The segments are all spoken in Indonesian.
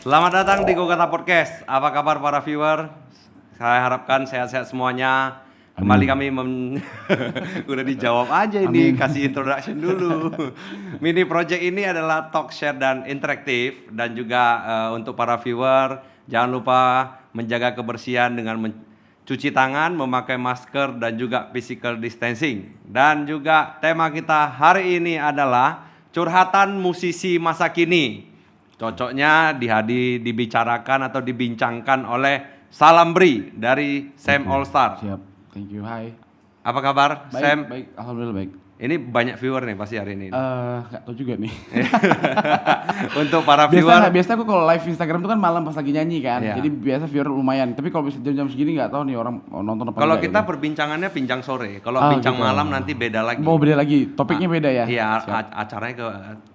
Selamat datang di Gokata Podcast. Apa kabar para viewer? Saya harapkan sehat-sehat semuanya. Kembali kami udah dijawab aja ini, kasih introduction dulu. Mini project ini adalah talk, share, dan interaktif. Dan juga untuk para viewer, jangan lupa menjaga kebersihan dengan mencuci tangan, memakai masker, dan juga physical distancing. Dan juga tema kita hari ini adalah curhatan musisi masa kini. Cocoknya dibicarakan atau dibincangkan oleh Salambri dari Sam All Star. Siap, thank you, hai. Apa kabar, Baik, Sam? baik, alhamdulillah baik. Ini banyak viewer nih pasti hari ini. Nggak tahu juga nih. Untuk para viewer, Biasa aku kalau live Instagram itu kan malam pas lagi nyanyi kan, Iya. jadi biasa viewer lumayan. Tapi kalau bisa jam-jam segini nggak tahu nih orang mau nonton apa kalau enggak kita ya. perbincangannya bincang sore. Kalau Oh, bincang gitu. malam nanti beda lagi. Mau beda lagi, topiknya beda ya. Iya, Siap. acaranya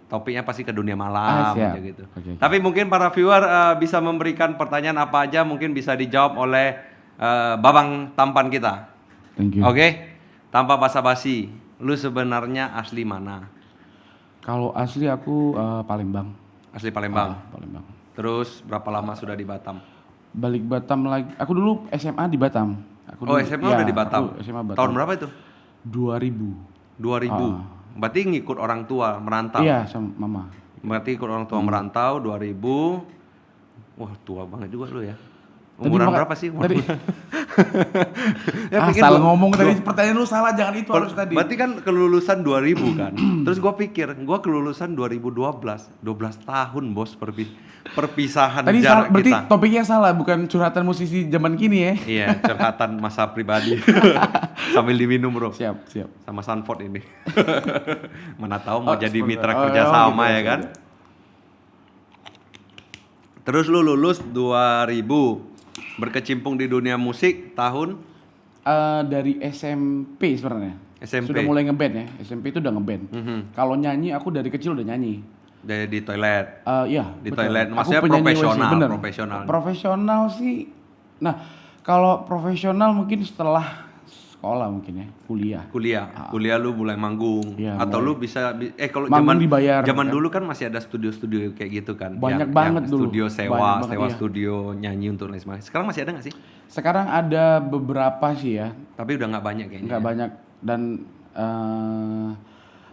topiknya pasti ke dunia malam siap. aja gitu. Oke. Tapi mungkin para viewer bisa memberikan pertanyaan apa aja, mungkin bisa dijawab oleh babang tampan kita. Thank you. Oke, tanpa basa-basi, lu sebenarnya asli mana? Kalau asli aku Palembang. Asli Palembang. Palembang. Terus berapa lama sudah di Batam? Balik Batam lagi. Aku dulu SMA di Batam. Aku Oh, dulu- SMA iya, udah di Batam. aku SMA Batam. Tahun berapa itu? 2000. 2000. Berarti ngikut orang tua merantau. Iya, sama mama. Berarti ikut orang tua merantau 2000. Wah, tua banget juga lu ya. Tadi Umuran maka- berapa sih? tadi- Ya, pikir Salah gua- ngomong tadi, pertanyaan lu salah, jangan itu harus tadi. Berarti kan kelulusan 2000 kan. Terus gua pikir, gua kelulusan 2012. 12 tahun, Bos, perpisahan Tadi jarak berarti kita. topiknya salah, bukan curhatan musisi zaman kini ya. Iya, curhatan masa pribadi. Sambil diminum, Bro. Siap, siap. Sama Sanford ini. Mana tahu mau Oh, jadi seperti- mitra oh, kerja oh, sama gitu, ya kan. Terus lu lulus 2000, berkecimpung di dunia musik tahun Dari SMP sebenarnya. SMP. Sudah mulai ngeband ya. SMP itu udah ngeband. Mhm. Kalau nyanyi aku dari kecil udah nyanyi. di toilet. Iya. Di betul. toilet. Aku Maksudnya penyanyi profesional, WC, bener. profesional. Profesional sih. Nah, kalau profesional mungkin setelah sekolah mungkin ya, kuliah. Kuliah lu mulai manggung. Iya, Atau mulai. lu bisa kalau Manggung zaman dibayar, zaman kan? dulu kan masih ada studio-studio kayak gitu kan. Banyak yang banget dulu. Studio Banyak banget, sewa iya. studio nyanyi untuk lain sebagainya. Sekarang masih ada nggak sih? Sekarang ada beberapa sih ya, Tapi udah nggak banyak kayaknya. nggak banyak dan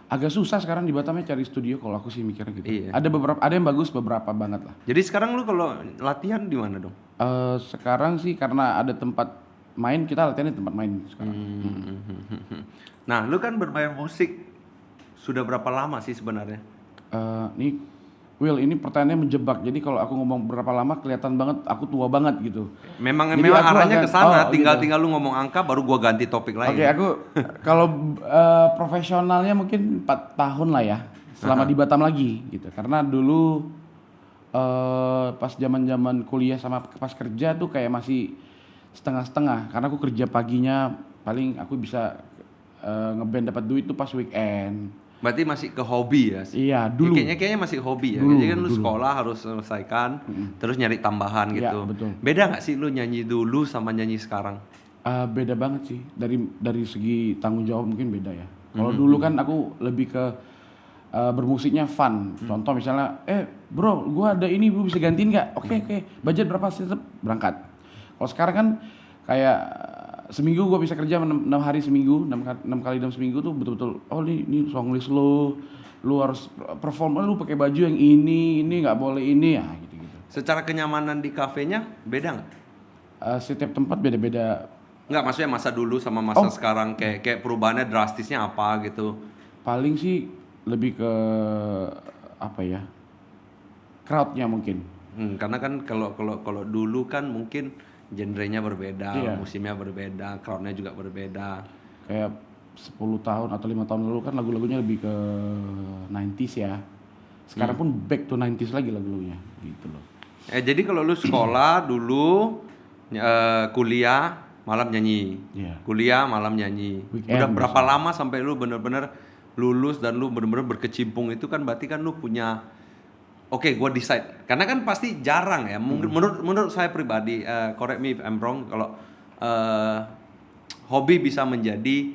agak susah sekarang di Batamnya cari studio kalau aku sih mikirnya gitu. Iya. Ada yang bagus, beberapa banget lah. Jadi sekarang lu kalau latihan di mana dong? Sekarang sih karena ada tempat main, kita latihan di tempat main sekarang. Nah, lu kan bermain musik sudah berapa lama sih sebenarnya? Nih, Will, ini pertanyaannya menjebak. Jadi kalau aku ngomong berapa lama kelihatan banget aku tua banget gitu. Memang Jadi memang aku arahnya akan- ke sana, oh, tinggal gitu. tinggal lu ngomong angka baru gua ganti topik lain. Oke, aku kalau profesionalnya mungkin 4 tahun lah ya. Selama di Batam lagi gitu. Karena dulu pas zaman-zaman kuliah sama pas kerja tuh kayak masih setengah-setengah. Karena aku kerja paginya paling aku bisa ngeband dapat duit tuh pas weekend. Berarti masih ke hobi ya? Iya, dulu. Kayaknya masih hobi ya. Dulu, Jadi kan lu dulu. sekolah harus selesaikan, terus nyari tambahan Iya, gitu. betul. Beda nggak sih lu nyanyi dulu sama nyanyi sekarang? Beda banget sih dari segi tanggung jawab mungkin beda ya. Kalau dulu kan aku lebih ke bermusiknya fun. Contoh misalnya, bro, gua ada ini, lu bisa gantiin nggak? Oke, budget berapa sih? Tetep berangkat. Kalau sekarang kan kayak seminggu gua bisa kerja 6 hari seminggu, 6 kali dalam seminggu tuh betul-betul, oh ini song list lu harus perform, lu pakai baju yang ini nggak boleh ini ya gitu-gitu. Secara kenyamanan di kafenya beda nggak? Setiap tempat beda-beda. Nggak, maksudnya masa dulu sama masa Oh. sekarang kayak perubahannya drastisnya apa gitu? Paling sih lebih ke apa ya, crowdnya mungkin. Karena kan kalau dulu kan mungkin genrenya berbeda, Iya. musimnya berbeda, crowdnya juga berbeda. Kayak 10 tahun atau 5 tahun lalu kan lagu-lagunya lebih ke 90s ya. Sekarang pun back to 90s lagi lagu-lagunya gitu loh. Jadi kalau lu sekolah dulu, kuliah malam nyanyi, Iya. kuliah malam nyanyi. Weekend Udah berapa lama sampai lu bener-bener lulus dan lu bener-bener berkecimpung itu kan berarti kan lu punya, oke, gua decide. Karena kan pasti jarang ya. Mungkin menurut saya pribadi, correct me if I'm wrong, kalau hobi bisa menjadi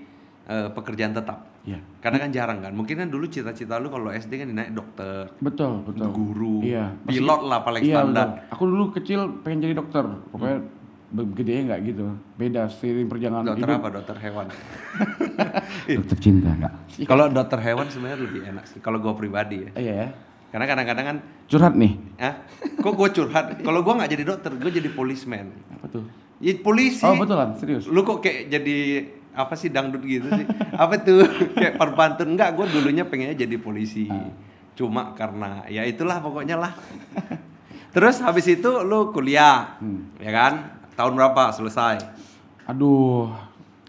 pekerjaan tetap. Iya. Karena kan jarang kan. Mungkin kan dulu cita-cita lu kalau SD kan naik dokter, Betul. guru, Iya. pilot lah paling Iya, standar. betul. Aku dulu kecil pengen jadi dokter. Pokoknya gedenya nggak gitu. Beda seiring perjalanan Dokter hidup. apa? Dokter hewan. Dokter cinta enggak? Kalau dokter hewan sebenarnya lebih enak sih. Kalau gue pribadi ya. Iya ya. Karena kadang-kadang kan, Curhat nih. kok gue curhat? Kalau gue nggak jadi dokter, gue jadi policeman. Apa tuh? Ya, polisi. Oh, betulan, serius. Lu kok kayak jadi apa sih dangdut gitu sih? Apa tuh? Kayak perpantun. Enggak, gue dulunya pengennya jadi polisi. Cuma karena ya itulah pokoknya lah. Terus habis itu lu kuliah, ya kan? Tahun berapa selesai? Aduh.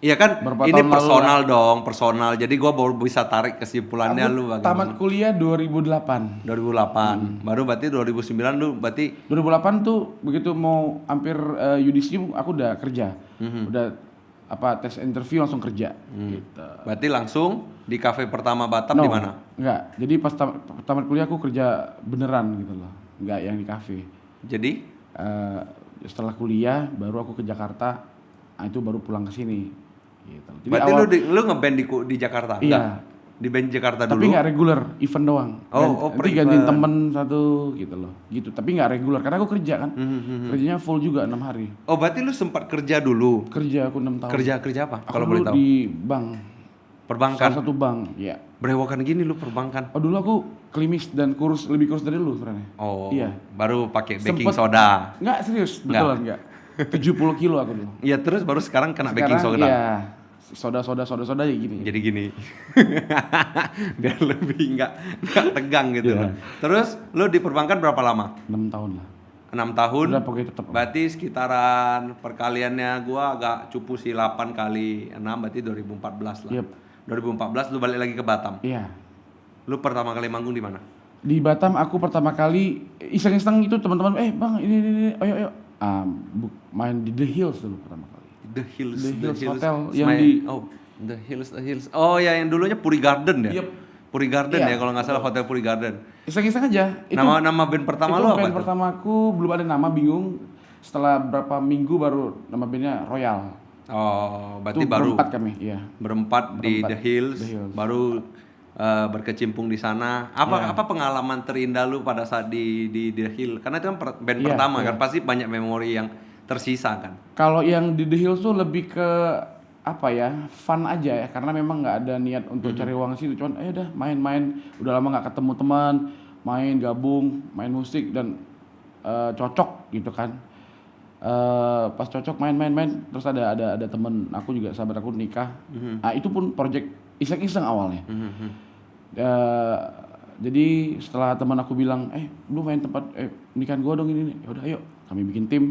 Iya kan? Berapa Ini tahun lalu personal dong, personal. Jadi gue baru bisa tarik kesimpulannya Aku lu bagaimana. tamat kuliah 2008. 2008. Baru berarti 2009 lu berarti 2008 tuh begitu mau hampir yudisium aku udah kerja. Udah tes interview langsung kerja gitu. berarti langsung di kafe pertama Batam No, di mana? enggak. Jadi pas tamat kuliah aku kerja beneran gitu loh. Enggak yang di kafe. Jadi Setelah kuliah baru aku ke Jakarta. Nah, itu baru pulang ke sini gitu. Jadi berarti lu ngeband di Jakarta? Iya. Enggak? Di band Jakarta tapi dulu? nggak reguler, event doang. Per Nanti gantiin event. temen satu gitu loh. Gitu. Tapi nggak reguler karena aku kerja kan. Kerjanya full juga 6 hari. Oh, berarti lu sempat kerja dulu? Kerja aku 6 tahun. Kerja apa? Aku Kalau dulu boleh tahu. di bank. Perbankan? Salah satu bank, ya. Berewokan gini lu perbankan? Oh dulu aku klimis dan lebih kurus dari lu sebenarnya. Oh, Iya. baru pakai baking Sempet- soda. Nggak serius, betulan nggak. 70 kilo aku dulu. Iya, terus baru sekarang kena baking Sekarang, soda. Iya, soda ya gini. Jadi gini. Biar lebih nggak tegang gitu. Iya. Terus lu di perbankan berapa lama? 6 tahun lah. 6 tahun. Udah pokoknya tetap. Berarti sekitaran perkaliannya gua agak cupu sih 8 kali 6 berarti 2014 lah. Yep. 2014 lu balik lagi ke Batam. Iya. Lu pertama kali manggung di mana? Di Batam aku pertama kali iseng-iseng itu teman-teman, bang ini, ayo. Main di The Hills dulu pertama kali. The Hills, The Hills Hotel yang Smile- di The Hills. Oh ya, yang dulunya Puri Garden ya? Yep. Puri Garden Iya, ya kalau nggak salah, Hotel Puri Garden. iseng-iseng aja. Nama band pertama itu lo apa band tuh? pertamaku belum ada nama, bingung. Setelah berapa minggu baru nama bandnya Royal. Oh, berarti Itu baru berempat kami, iya. berempat di Berempat. The Hills, The Hills. baru berkecimpung di sana. Iya. Apa pengalaman terindah lu pada saat di The Hill? Karena itu kan band Iya, pertama iya. kan, pasti banyak memori yang tersisa kan. Kalau yang di The Hills tuh lebih ke apa ya, fun aja ya, karena memang nggak ada niat untuk cari uang sih, cuman ayo dah main-main, udah lama nggak ketemu teman, main gabung, main musik dan cocok gitu kan. Pas cocok main-main, terus ada temen aku juga, sahabat aku nikah. Nah itu pun project iseng-iseng awalnya. Jadi setelah teman aku bilang, lu main tempat nikahan gua dong ini, yaudah ayo kami bikin tim.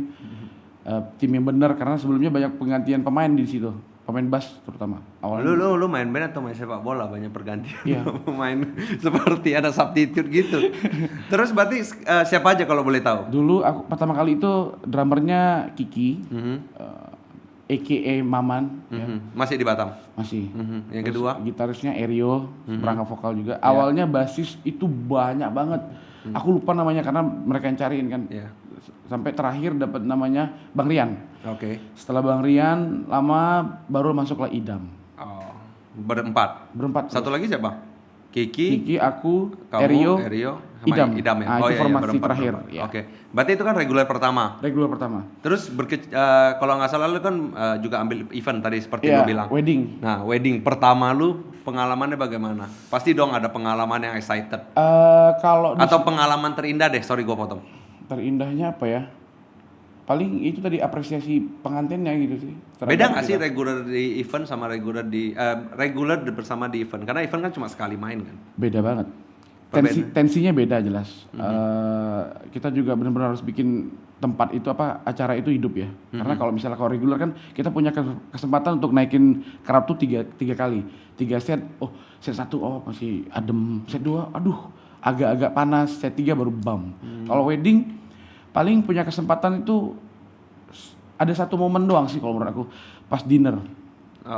Tim yang benar karena sebelumnya banyak penggantian pemain di situ, pemain bass terutama awalnya. Lu main band atau main sepak bola, banyak pergantian Iya. pemain seperti ada substitute gitu. Terus berarti siapa aja kalau boleh tahu? Dulu aku pertama kali itu drummernya Kiki, a.k.a. Maman, ya, Masih di Batam. masih. Yang Terus kedua? gitarisnya Erio, perangkat vokal juga. Awalnya basis itu banyak banget. Aku lupa namanya karena mereka yang cariin kan. Iya. Sampai terakhir dapat namanya Bang Rian. Oke. Setelah Bang Rian lama baru masuklah Idam. Oh, berempat. Berempat. Satu lagi siapa? Kiki, Kiki, aku, kamu, Erio, sama Idam. ya. Ah, itu formasi berempat, terakhir. berempat. Ya. Oke. Berarti itu kan reguler pertama. Regular pertama. Terus kalau nggak salah lu kan juga ambil event tadi seperti Iya, lu bilang. wedding. Nah, wedding pertama lu pengalamannya bagaimana? Pasti dong ada pengalaman yang excited. Kalau Atau pengalaman terindah deh, sorry gua potong. terindahnya apa ya? Paling itu tadi apresiasi pengantinnya gitu sih. Beda nggak sih reguler di event sama reguler bersama di event? Karena event kan cuma sekali main kan. Beda banget. Perbedaan. Tensinya beda jelas. Kita juga benar-benar harus bikin tempat itu acara itu hidup ya. Karena kalau misalnya kalau reguler kan kita punya kesempatan untuk naikin crowd tuh tiga kali. 3 set. Oh, set 1 masih adem. Set 2 aduh agak-agak panas. Set 3 baru bam. Kalau wedding paling punya kesempatan itu ada satu momen doang sih kalau menurut aku, pas dinner.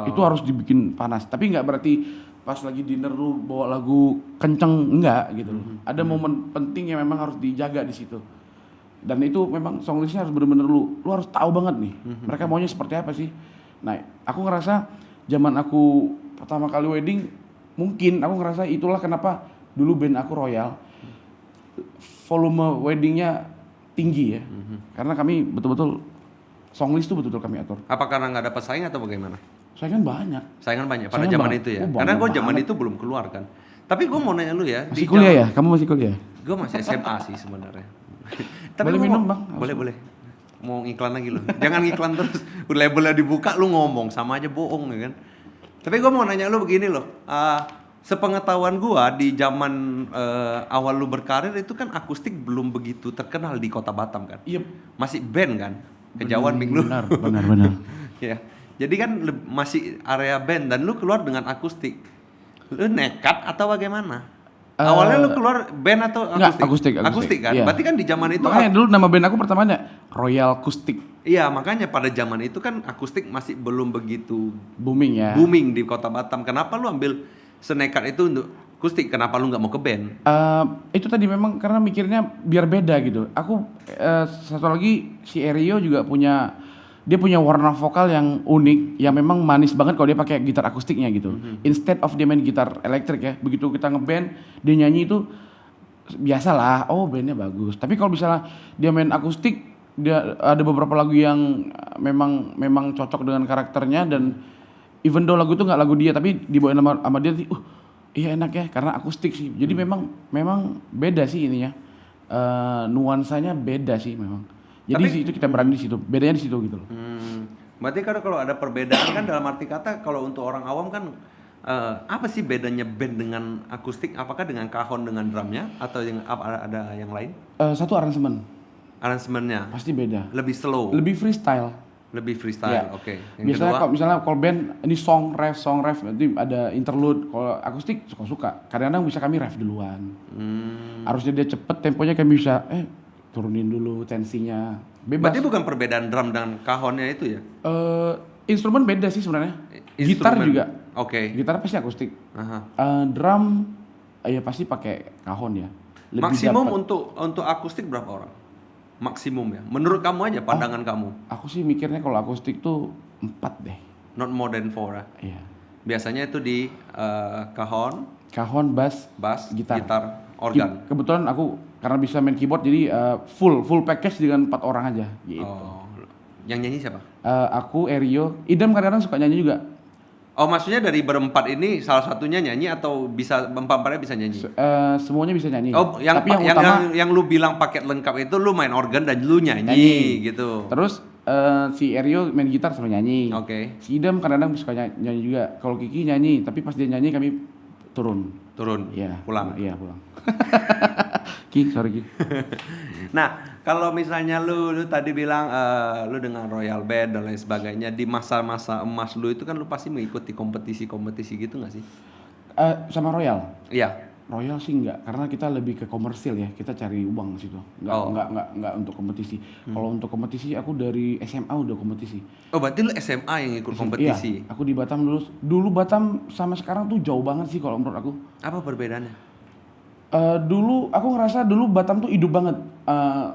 Itu harus dibikin panas. Tapi nggak berarti pas lagi dinner lu bawa lagu kenceng, enggak gitu loh. Ada momen penting yang memang harus dijaga di situ. Dan itu memang song listnya harus bener-bener lu harus tahu banget nih mereka maunya seperti apa sih. Nah aku ngerasa zaman aku pertama kali wedding, mungkin aku ngerasa itulah kenapa dulu band aku Royal volume weddingnya tinggi ya. Karena kami betul-betul songlist tuh betul-betul kami atur. Apa karena nggak ada pesaing atau bagaimana? Saya kan banyak. Saingan banyak pada Saingan zaman banyak. itu ya. Oh, Karena banyak gue zaman banget. itu belum keluar kan. Tapi gue mau nanya lu ya. Masih kuliah ya? Kamu masih kuliah? Gue masih SMA sih sebenarnya. Boleh gua minum, mau- Bang? Boleh boleh. Mau iklan lagi lu. Jangan iklan terus. Udah labelnya dibuka lu ngomong sama aja bohong ya kan. Tapi gue mau nanya lu begini loh. Sepengetahuan gua di zaman awal lu berkarir itu kan akustik belum begitu terkenal di Kota Batam kan. Iya. Masih band kan. Kejauhan Bing lu. Benar. Ya. Jadi kan masih area band dan lu keluar dengan akustik. Lu nekat atau bagaimana? Awalnya lu keluar band atau Enggak, akustik? akustik kan? iya. Berarti kan di zaman itu Makanya dulu nama band aku pertamanya Royal Acoustic. iya, makanya pada zaman itu kan akustik masih belum begitu Booming ya. booming di Kota Batam. Kenapa lu ambil senekat itu untuk akustik? Kenapa lu nggak mau ke band? Itu tadi memang karena mikirnya biar beda gitu. Aku satu lagi si Erio juga punya warna vokal yang unik, yang memang manis banget kalau dia pakai gitar akustiknya gitu. Instead of dia main gitar elektrik ya, begitu kita ngeband dia nyanyi itu biasalah, oh bandnya bagus. Tapi kalau misalnya dia main akustik, dia ada beberapa lagu yang memang cocok dengan karakternya dan even though lagu itu nggak lagu dia tapi dibawain sama dia, iya enak ya karena akustik sih. Jadi memang beda sih ininya, nuansanya beda sih memang. Jadi Tapi- itu kita berani di situ, bedanya di situ gitu loh. Berarti kan kalau ada perbedaan kan dalam arti kata kalau untuk orang awam kan apa sih bedanya band dengan akustik? Apakah dengan kahon dengan drumnya atau ada yang lain? Satu aransemen Aransemennya pasti beda, lebih slow, lebih freestyle. lebih freestyle. Ya. Oke. Yang Biasanya kedua, kalau misalnya kalau band ini song ref nanti ada interlude. Kalau akustik suka-suka. Kadang-kadang bisa kami ref duluan. Harusnya dia cepet temponya kami bisa turunin dulu tensinya. Bebas. berarti bukan perbedaan drum dan kahonnya itu ya? Instrumen beda sih sebenarnya. Gitar Instrumen. juga. Oke. Gitar pasti akustik. Aha. Drum ya pasti pakai kahon ya. Lebih Maksimum dapet. untuk akustik berapa orang? Maksimum ya. Menurut kamu aja pandangan kamu. Aku sih mikirnya kalau akustik tuh 4 deh. Not more than 4 ya. Iya. Biasanya itu di kahon, Kahon, bass, bass, gitar. organ. Kebetulan aku karena bisa main keyboard jadi full package dengan 4 orang aja gitu. Oh. Yang nyanyi siapa? Aku, Erio, Idam kadang-kadang suka nyanyi juga. Oh, maksudnya dari berempat ini salah satunya nyanyi atau bisa empat-empatnya bisa nyanyi? Semuanya bisa nyanyi. Oh, yang Tapi yang utama yang lu bilang paket lengkap itu lu main organ dan lu nyanyi gitu. terus si Erio main gitar sama nyanyi. Oke. Si Idam kadang-kadang suka nyanyi juga. Kalau Kiki nyanyi, tapi pas dia nyanyi kami turun. Turun. Iya. Pulang. Iya, pulang. Ki, sorry Ki. Nah, kalau misalnya lu tadi bilang lu dengan Royal Band dan lain sebagainya di masa-masa emas lu itu kan lu pasti mengikuti kompetisi-kompetisi gitu nggak sih? Sama Royal. Iya. Royal sih enggak, karena kita lebih ke komersil ya, kita cari uang situ. Enggak untuk kompetisi. Kalau untuk kompetisi aku dari SMA udah kompetisi. Oh, berarti lu SMA yang ikut kompetisi. Iya, aku di Batam dulu Batam sama sekarang tuh jauh banget sih kalau menurut aku. Apa perbedaannya? Dulu aku ngerasa dulu Batam tuh hidup banget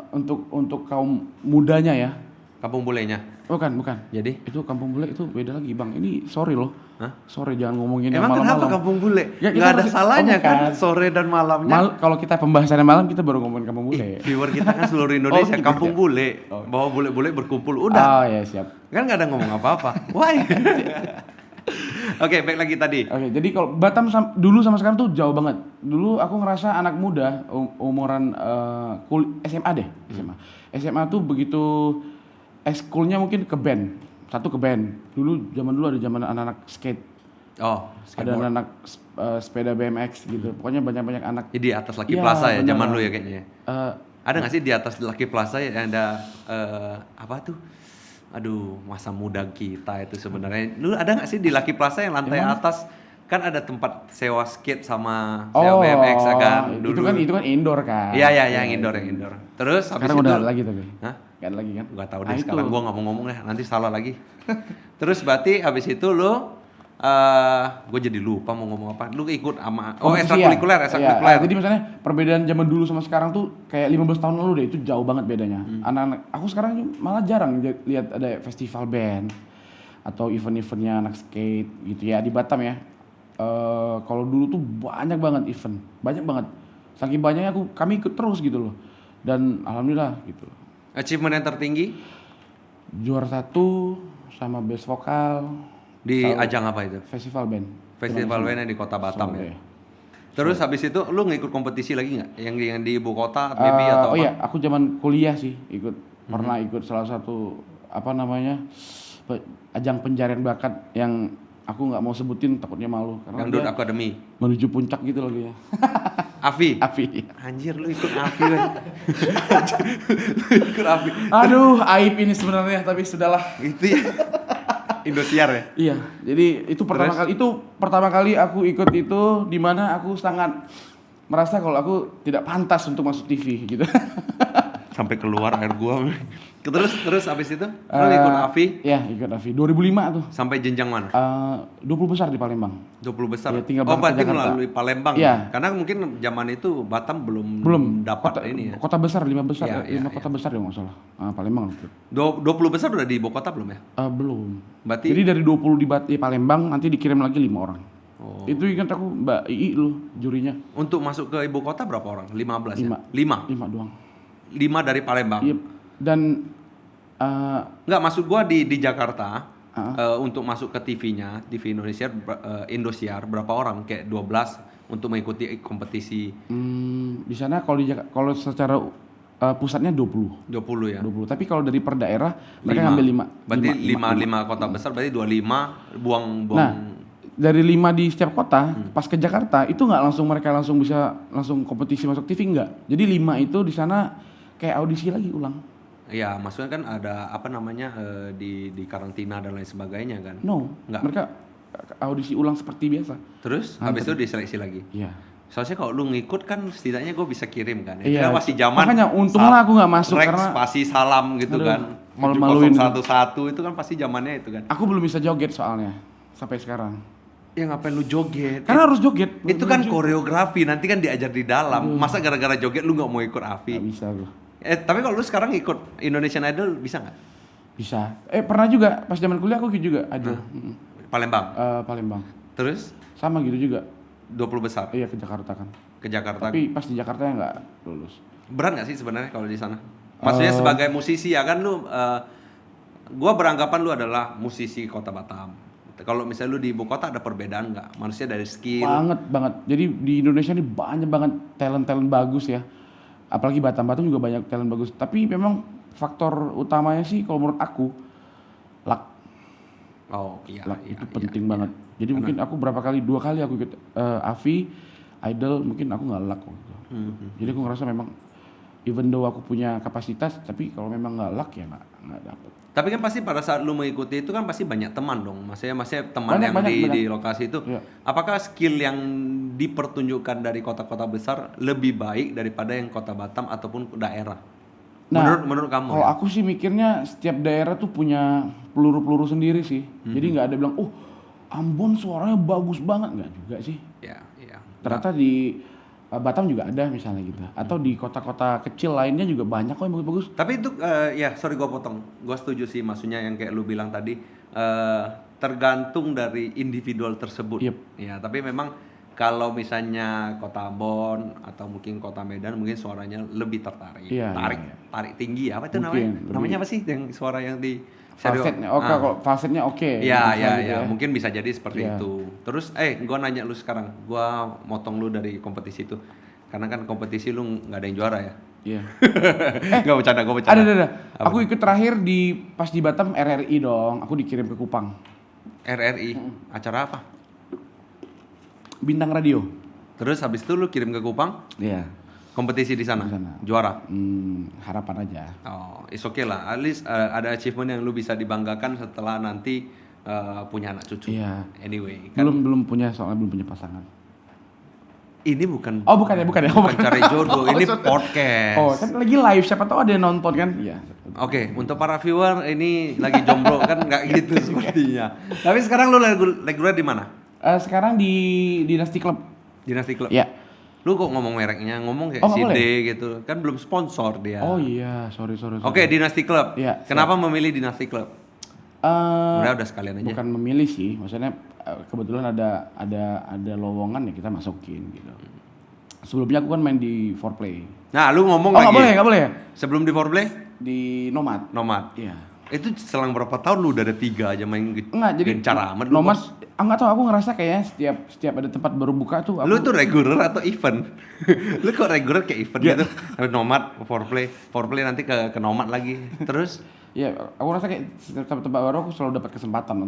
untuk kaum mudanya ya. Kampung bulenya. Bukan. Jadi? Itu kampung bule itu beda lagi, Bang. Ini sorry loh. Hah? Sorry jangan ngomongin yang Emang malam-malam. kenapa kampung bule? Ya, kita Nggak ada masih- salahnya oh, kan bukan. sore dan malamnya. Kalau kita pembahasannya malam kita baru ngomongin kampung bule. Viewer kita kan seluruh Indonesia gitu kampung ya? bule. Bawa bule-bule berkumpul udah. Oh ya siap. Kan nggak ada ngomong apa-apa. Why? Oke, baik lagi tadi. Oke, jadi kalau Batam dulu sama sekarang tuh jauh banget. Dulu aku ngerasa anak muda umuran SMA deh, SMA tuh begitu ekskulnya mungkin ke band. Satu ke band. Zaman dulu ada zaman anak-anak skate, Oh, ada skateboard. anak-anak sepeda BMX gitu. Pokoknya banyak-banyak anak. Jadi di atas Lucky Iya, Plaza ya, benar. zaman lu ya kayaknya. eh, Ada nggak sih di atas Lucky Plaza ya ada apa tuh? Aduh, masa muda kita itu sebenarnya. Lu ada nggak sih di Lucky Plaza yang lantai atas kan ada tempat sewa skate sama sewa BMX ya kan? itu kan indoor kan. Iya, yang indoor. Terus habis Sekarang itu udah ada lagi tapi. Hah? Gak ada lagi kan? Gak tahu Nah, deh itu. sekarang gua nggak mau ngomong deh, nanti salah lagi. Terus berarti habis itu lu gue jadi lupa mau ngomong apa. Lu ikut sama Kompetisi ekstrakurikuler. Iya, jadi misalnya perbedaan zaman dulu sama sekarang tuh kayak 15 tahun lalu deh itu jauh banget bedanya. Anak-anak aku sekarang malah jarang lihat ada festival band atau event-eventnya anak skate gitu ya di Batam ya. Kalau dulu tuh banyak banget event, banyak banget. Saking banyaknya kami ikut terus gitu loh. Dan alhamdulillah gitu. Achievement yang tertinggi Juara 1 sama best vokal di ajang apa itu? festival band. Festival band yang di Kota Batam ya. Surabaya. Terus habis itu lu ngikut kompetisi lagi nggak? Yang di ibu kota, maybe atau Oh apa? iya, aku zaman kuliah sih pernah ikut salah satu apa namanya ajang pencarian bakat yang aku nggak mau sebutin takutnya malu karena Dangdut dia Academy. menuju puncak gitu lagi ya. Afi. Afi. Anjir lu ikut Afi kan? Lu ikut Afi. Aduh, aib ini sebenarnya tapi sudahlah. Itu ya. Indosiar ya? Iya, jadi itu pertama kali aku ikut itu di mana aku sangat merasa kalau aku tidak pantas untuk masuk TV gitu. Sampai keluar air gua. Terus habis itu lu ikut Afi Iya, ikut Afi 2005 tuh. sampai jenjang mana? 20 besar di Palembang. 20 besar. Iya, tinggal Oh, berangkat berarti ke Jakarta. melalui Palembang. Iya. Karena mungkin zaman itu Batam belum dapat ini ya. Kota besar, 5 besar, Iya, 5 kota besar ya nggak salah. Palembang waktu itu. 20 besar udah di ibu kota belum ya? Belum. Berarti Jadi dari 20 di Palembang nanti dikirim lagi 5 orang. Oh. Itu ingat aku Mbak Ii lu jurinya. Untuk masuk ke ibu kota berapa orang? 15 ya? 5 5. doang. 5 dari Palembang. Iya. Dan Enggak, maksud gua di Jakarta untuk masuk ke TV-nya, TV Indonesia Indosiar berapa orang? Kayak 12 untuk mengikuti kompetisi di sana kalau secara pusatnya 20. 20 ya. 20. Tapi kalau dari per daerah mereka 5. ngambil 5. Berarti 5 kota besar berarti 25 buang. Nah, dari 5 di setiap kota, pas ke Jakarta itu mereka langsung bisa kompetisi masuk TV enggak. Jadi 5 itu di sana kayak audisi lagi ulang. Iya, maksudnya kan ada apa namanya di karantina dan lain sebagainya kan. No, Enggak. mereka audisi ulang seperti biasa. Terus habis itu diseleksi lagi. Iya. Soalnya kalau lu ngikut kan setidaknya gue bisa kirim kan. Ya. Iya. Kita masih zaman. Makanya untunglah aku nggak masuk Rex, karena spasi salam gitu aduh, kan. malu-maluin. 7011 itu kan pasti zamannya itu kan. aku belum bisa joget soalnya sampai sekarang. Ya ngapain lu joget? Karena harus joget. Itu kan koreografi, nanti kan diajar di dalam. Masa gara-gara joget lu nggak mau ikut Afi? Nggak bisa gua. Tapi kalau lu sekarang ikut Indonesian Idol bisa nggak? Bisa. Pernah juga pas zaman kuliah aku gitu juga ada. Palembang. Palembang. Terus Sama gitu juga. 20 besar Iya ke Jakarta kan. ke Jakarta. Tapi pas di Jakarta ya nggak lulus. Berat nggak sih sebenarnya kalau di sana? Maksudnya sebagai musisi ya kan lu, gua beranggapan lu adalah musisi Kota Batam. Kalau misalnya lu di ibu kota ada perbedaan nggak? Manusia dari skill. Banget. Jadi di Indonesia ini banyak banget talent bagus ya. Apalagi Batam juga banyak talent bagus. Tapi memang faktor utamanya sih kalau menurut aku luck. Oh iya. Luck iya, itu iya, penting iya. banget. Jadi mungkin aku 2 kali aku ikut Afi, Idol, mungkin aku nggak luck waktu itu. Jadi aku ngerasa memang even though aku punya kapasitas, tapi kalau memang nggak luck ya nggak dapet. Tapi kan pasti pada saat lu mengikuti itu kan pasti banyak teman dong. Maksudnya teman Banyak, yang di lokasi itu. Iya. Apakah skill yang dipertunjukkan dari kota-kota besar lebih baik daripada yang Kota Batam ataupun daerah? Nah, menurut kamu? Kalau Ya? aku sih mikirnya setiap daerah tuh punya peluru-peluru sendiri sih. Jadi nggak ada bilang, oh Ambon suaranya bagus banget, nggak juga sih. Ya. Ternyata di Batam juga ada misalnya gitu. Atau di kota-kota kecil lainnya juga banyak kok yang bagus-bagus. Tapi itu sorry gue potong. Gue setuju sih, maksudnya yang kayak lu bilang tadi tergantung dari individual tersebut. Yep. Ya, tapi memang kalau misalnya Kota Ambon atau mungkin Kota Medan mungkin suaranya lebih tertarik. Iya, tarik tinggi apa itu Mungkin, namanya? lebih- Namanya apa sih yang suara yang di Falsetnya, kalau falsetnya oke. Ya, Bisa gitu ya, mungkin bisa jadi seperti Iya. itu. Terus, gue nanya lu sekarang, gue motong lu dari kompetisi itu, karena kan kompetisi lu nggak ada yang juara ya? Iya. Gak bercanda, gue bercanda. Ada. Apa Aku ikut terakhir pas di Batam RRI dong. Aku dikirim ke Kupang. RRI, acara apa? Bintang Radio. Terus habis itu lu kirim ke Kupang, Iya. kompetisi di sana, Di sana. juara. Harapan aja. Oh, it's okay lah. At least ada achievement yang lu bisa dibanggakan setelah nanti punya anak cucu. Iya. Anyway, kan Belum punya pasangan. ini bukan Bukan ya. bukan cari jodoh, ini podcast. Oh, kan lagi live, siapa tahu ada yang nonton kan? Iya. Oke, untuk para viewer ini lagi jomblo kan nggak gitu sepertinya. Tapi sekarang lu reguler di mana? Sekarang di Dynasty Club. Dinasti Club. Ya. Lu kok ngomong mereknya, ngomong kayak Oh, nggak si D boleh? gitu. Kan belum sponsor dia. Oh iya, sorry. Oke, Dinasti Club. Iya, Kenapa memilih Dinasti Club? Eh, Udah sekalian aja. bukan memilih sih, maksudnya kebetulan ada lowongan ya kita masukin gitu. Sebelumnya aku kan main di Foreplay. Nah, lu ngomong Oh lagi. nggak boleh ya? Sebelum di Foreplay, Di Nomad. Nomad. Iya. Itu selang berapa tahun lu udah ada 3 aja main Enggak, jadi gencar amat lu, Nomad, Bos. enggak tahu aku ngerasa kayaknya setiap ada tempat baru buka tuh aku Lu tuh regular atau event? Lu kok regular kayak event gitu? Habis Nomad, Foreplay nanti ke Nomad lagi. Terus ya aku rasa kayak setiap tempat baru aku selalu dapat kesempatan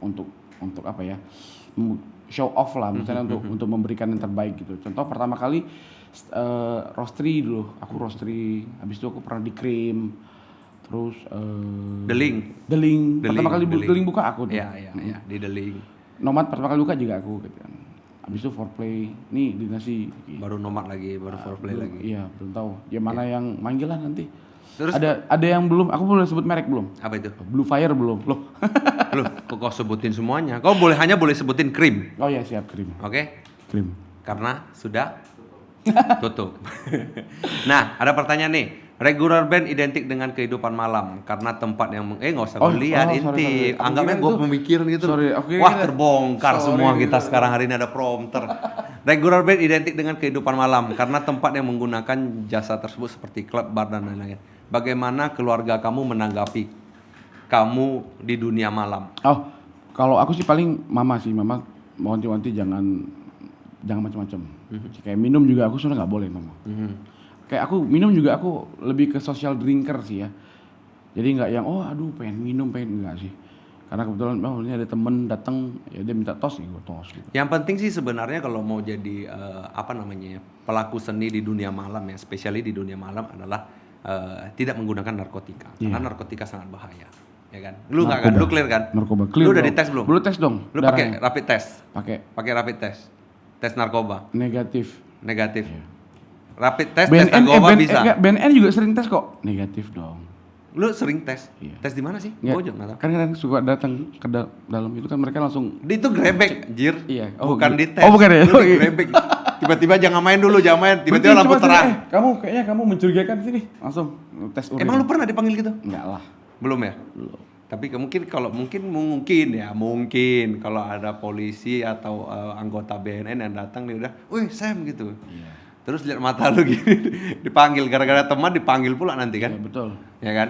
untuk apa ya? Show off lah misalnya untuk memberikan yang terbaik gitu. Contoh pertama kali roastery dulu, aku roastery, habis itu aku pernah di Cream. Terus Deling. Pertama kali Deling buka aku tuh. Iya, di Deling. Nomad pertama kali buka juga aku gitu kan. Habis itu Foreplay, nih Dinasti. Baru Nomad lagi, baru Foreplay lagi. Iya, belum tahu. Ya mana yang manggil lah nanti. Terus Ada yang belum, aku boleh sebut merek belum? apa itu? Blue Fire belum. Loh. Lu kok kau sebutin semuanya? Kau hanya boleh sebutin Cream. Oh ya, siap Cream. Oke? Cream. Karena sudah tutup. Nah, ada pertanyaan nih. Regular band identik dengan kehidupan malam karena tempat yang nggak usah gue lihat sorry. inti. Aku Anggapnya kira gue itu- pemikiran gitu. sorry, aku kira Wah, itu- terbongkar sorry. semua kita sekarang hari ini ada prompter. Regular band identik dengan kehidupan malam karena tempat yang menggunakan jasa tersebut seperti klub, bar dan lain-lain. Bagaimana keluarga kamu menanggapi kamu di dunia malam? Oh, kalau aku sih paling mama wanti-wanti jangan macam-macam. Kayak minum juga aku sudah nggak boleh mama. Kayak aku minum juga aku lebih ke social drinker sih ya. Jadi nggak yang aduh pengen minum enggak sih. Karena kebetulan ini ada temen datang ya dia minta tos ya gue tos gitu. Yang penting sih sebenarnya kalau mau jadi pelaku seni di dunia malam ya, spesialnya di dunia malam adalah tidak menggunakan narkotika. Karena narkotika sangat bahaya, ya kan? Lu nggak kan? Lu clear kan? Narkoba clear. Lu udah dong. dites belum? Belum tes dong. Lu pakai rapid test? Pakai Rapid test. Tes narkoba negatif. negatif. Iya. Rapid test tes narkoba bisa. BNN juga sering tes kok. Negatif dong. Lu sering tes? Iya. Tes di mana sih? Nggak, Gua juga nggak tahu. kan suka datang ke dalam itu kan mereka langsung Itu grebek, jir. Iya. Bukan gitu. dites. Oh, bukan ya? Lu digrebek. Tiba-tiba jangan main dulu, jangan main. Tiba-tiba lampu terang. Kayaknya kamu mencurigakan sini. Langsung tes urin. Emang lu pernah dipanggil gitu? Enggak lah. Belum ya? Belum. Tapi mungkin kalau ada polisi atau anggota BNN yang datang dia udah, "Wih, Sam," gitu. Iya. Terus lihat mata lu gini, dipanggil gara-gara teman dipanggil pula nanti kan. Iya, betul. Ya kan?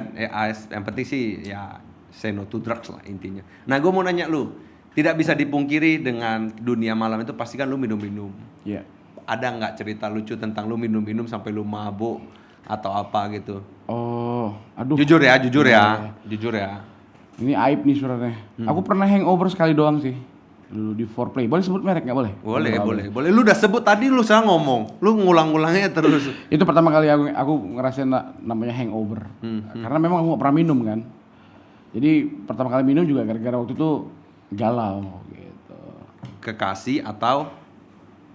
Yang penting sih ya say no to drugs lah intinya. Nah, gue mau nanya lu, tidak bisa dipungkiri dengan dunia malam itu pasti kan lu minum-minum. Iya. Ada nggak cerita lucu tentang lu minum-minum sampai lu mabuk atau apa gitu? Oh, aduh. Jujur ya. Iya. Jujur ya. Ini aib nih sebenarnya. Aku pernah hangover sekali doang sih. Dulu di Foreplay. Boleh sebut merek nggak boleh? Boleh. Lu udah sebut tadi, lu sekarang ngomong. Lu ngulang-ngulangnya terus. Itu pertama kali aku ngerasain namanya hangover. Karena memang aku nggak pernah minum kan. Jadi pertama kali minum juga gara-gara waktu itu galau gitu. Kekasih atau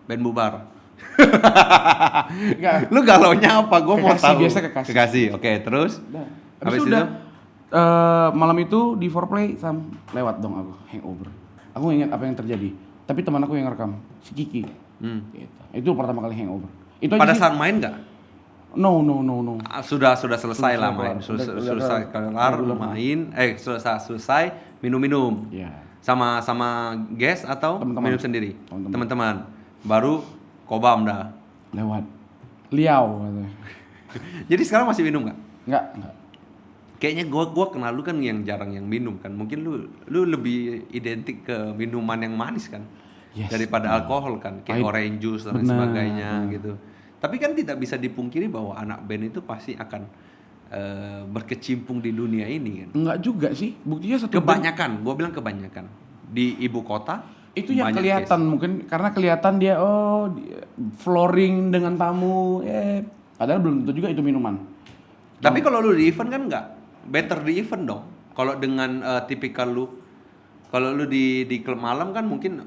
band bubar? Enggak. Lu galaunya apa? Gua mau Kekasih, tahu. biasa kekasih. Oke, terus? Habis itu udah malam itu di Foreplay lewat dong aku hangover. Aku ingat apa yang terjadi. Tapi teman aku yang rekam, si Kiki. Gitu. Itu pertama kali hangover. Itu aja Pada sih. saat main nggak? No. Sudah selesai lah main. Udah Selesai kelar main. Selesai minum-minum. Iya. Sama guest atau Teman-teman. minum sendiri? Teman-teman. Teman-teman. Baru kobam dah. Lewat. Liau katanya. Jadi sekarang masih minum nggak? Enggak. Kayaknya gua kenal lu kan yang jarang yang minum kan. Mungkin lu lebih identik ke minuman yang manis kan. Yes, daripada alkohol kan, kayak Pahit. orange juice dan lain Benar. sebagainya gitu. Tapi kan tidak bisa dipungkiri bahwa anak band itu pasti akan berkecimpung di dunia ini kan. Enggak juga sih. Buktinya satu Kebanyakan, gua bilang kebanyakan di ibu kota itu yang banyak kelihatan mungkin karena kelihatan dia flooring dengan tamu padahal belum tentu juga itu minuman. Tapi kalau lu di event kan enggak, better di event dong. Kalau dengan tipikal lu, kalau lu di klub malam kan mungkin,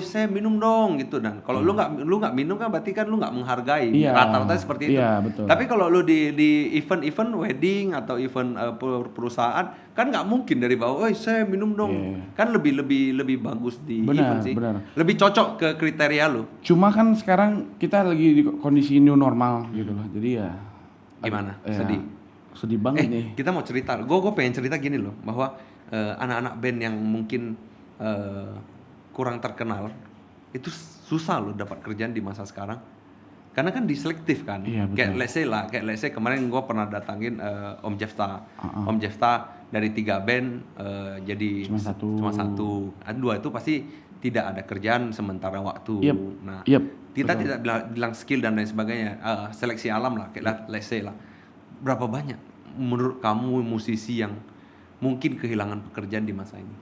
saya minum dong gitu, dan kalau lu nggak minum kan berarti kan lu nggak menghargai. Iya. Rata-rata seperti itu. Iya, betul. Tapi kalau lu di event wedding atau event perusahaan kan nggak mungkin dari bawah, saya minum dong. Iya. Kan lebih bagus di event sih. Benar. Lebih cocok ke kriteria lu. Cuma kan sekarang kita lagi di kondisi new normal gitu loh. Jadi ya Gimana? ya, sedih Eh, banget nih. kita mau cerita. Gue pengen cerita gini loh, bahwa anak-anak band yang mungkin kurang terkenal, itu susah loh dapat kerjaan di masa sekarang. Karena kan diselektif kan. Iya, betul. Kayak let's say kemarin gue pernah datangin Om Jefta. Om Jefta dari 3 band jadi cuma satu. 2 itu pasti tidak ada kerjaan sementara waktu. Yep. Nah, Yep. kita Betul. tidak bilang skill dan lain sebagainya. Seleksi alam lah, kayak let's say lah. Berapa banyak menurut kamu musisi yang mungkin kehilangan pekerjaan di masa ini?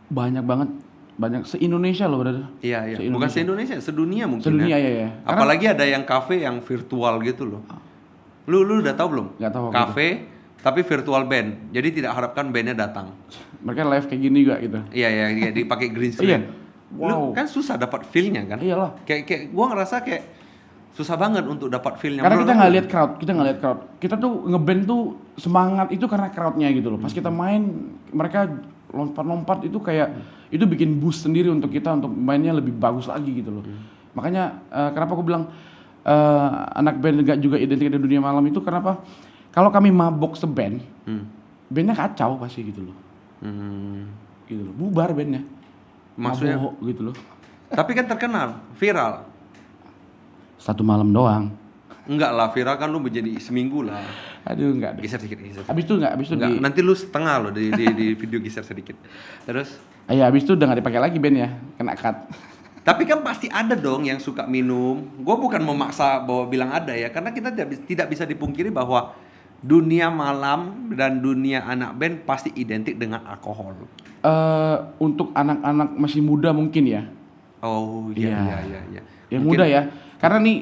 Banyak banget, banyak se-Indonesia loh brother. Iya. Bukan se-Indonesia, sedunia mungkin. Sedunia ya. ya. Apalagi ada yang kafe yang virtual gitu loh. Lu udah tahu belum? Nggak tahu. Kafe tapi virtual band. Jadi tidak harapkan bandnya datang. Mereka live kayak gini juga gitu. Iya, dipakai green screen. Iya. Wow. Lu kan susah dapat feel-nya kan? Iyalah. Kayak gua ngerasa kayak susah banget untuk dapat feel-nya. Karena kita nggak lihat crowd, kita tuh ngeband tuh semangat itu karena crowdnya gitu loh. Pas kita main, mereka lompat-lompat itu kayak itu bikin boost sendiri untuk kita untuk mainnya lebih bagus lagi gitu loh. Makanya kenapa aku bilang anak band nggak juga identik di dunia malam itu kenapa? Kalau kami mabok seband, bandnya kacau pasti gitu loh. Gitu loh, bubar bandnya. Maksudnya mabok gitu loh. Tapi kan terkenal, viral. 1 malam doang. Enggak lah, viral kan lu menjadi seminggu lah. Aduh enggak deh. Geser sedikit. Abis itu Enggak, nanti lu setengah loh di video geser sedikit. Terus? Iya, abis itu udah nggak dipakai lagi band ya, kena cut. Tapi kan pasti ada dong yang suka minum. Gue bukan memaksa bahwa bilang ada ya, karena kita tidak bisa dipungkiri bahwa dunia malam dan dunia anak band pasti identik dengan alkohol. Untuk anak-anak masih muda mungkin ya. Oh iya. Yang Mungkin muda ya. Karena nih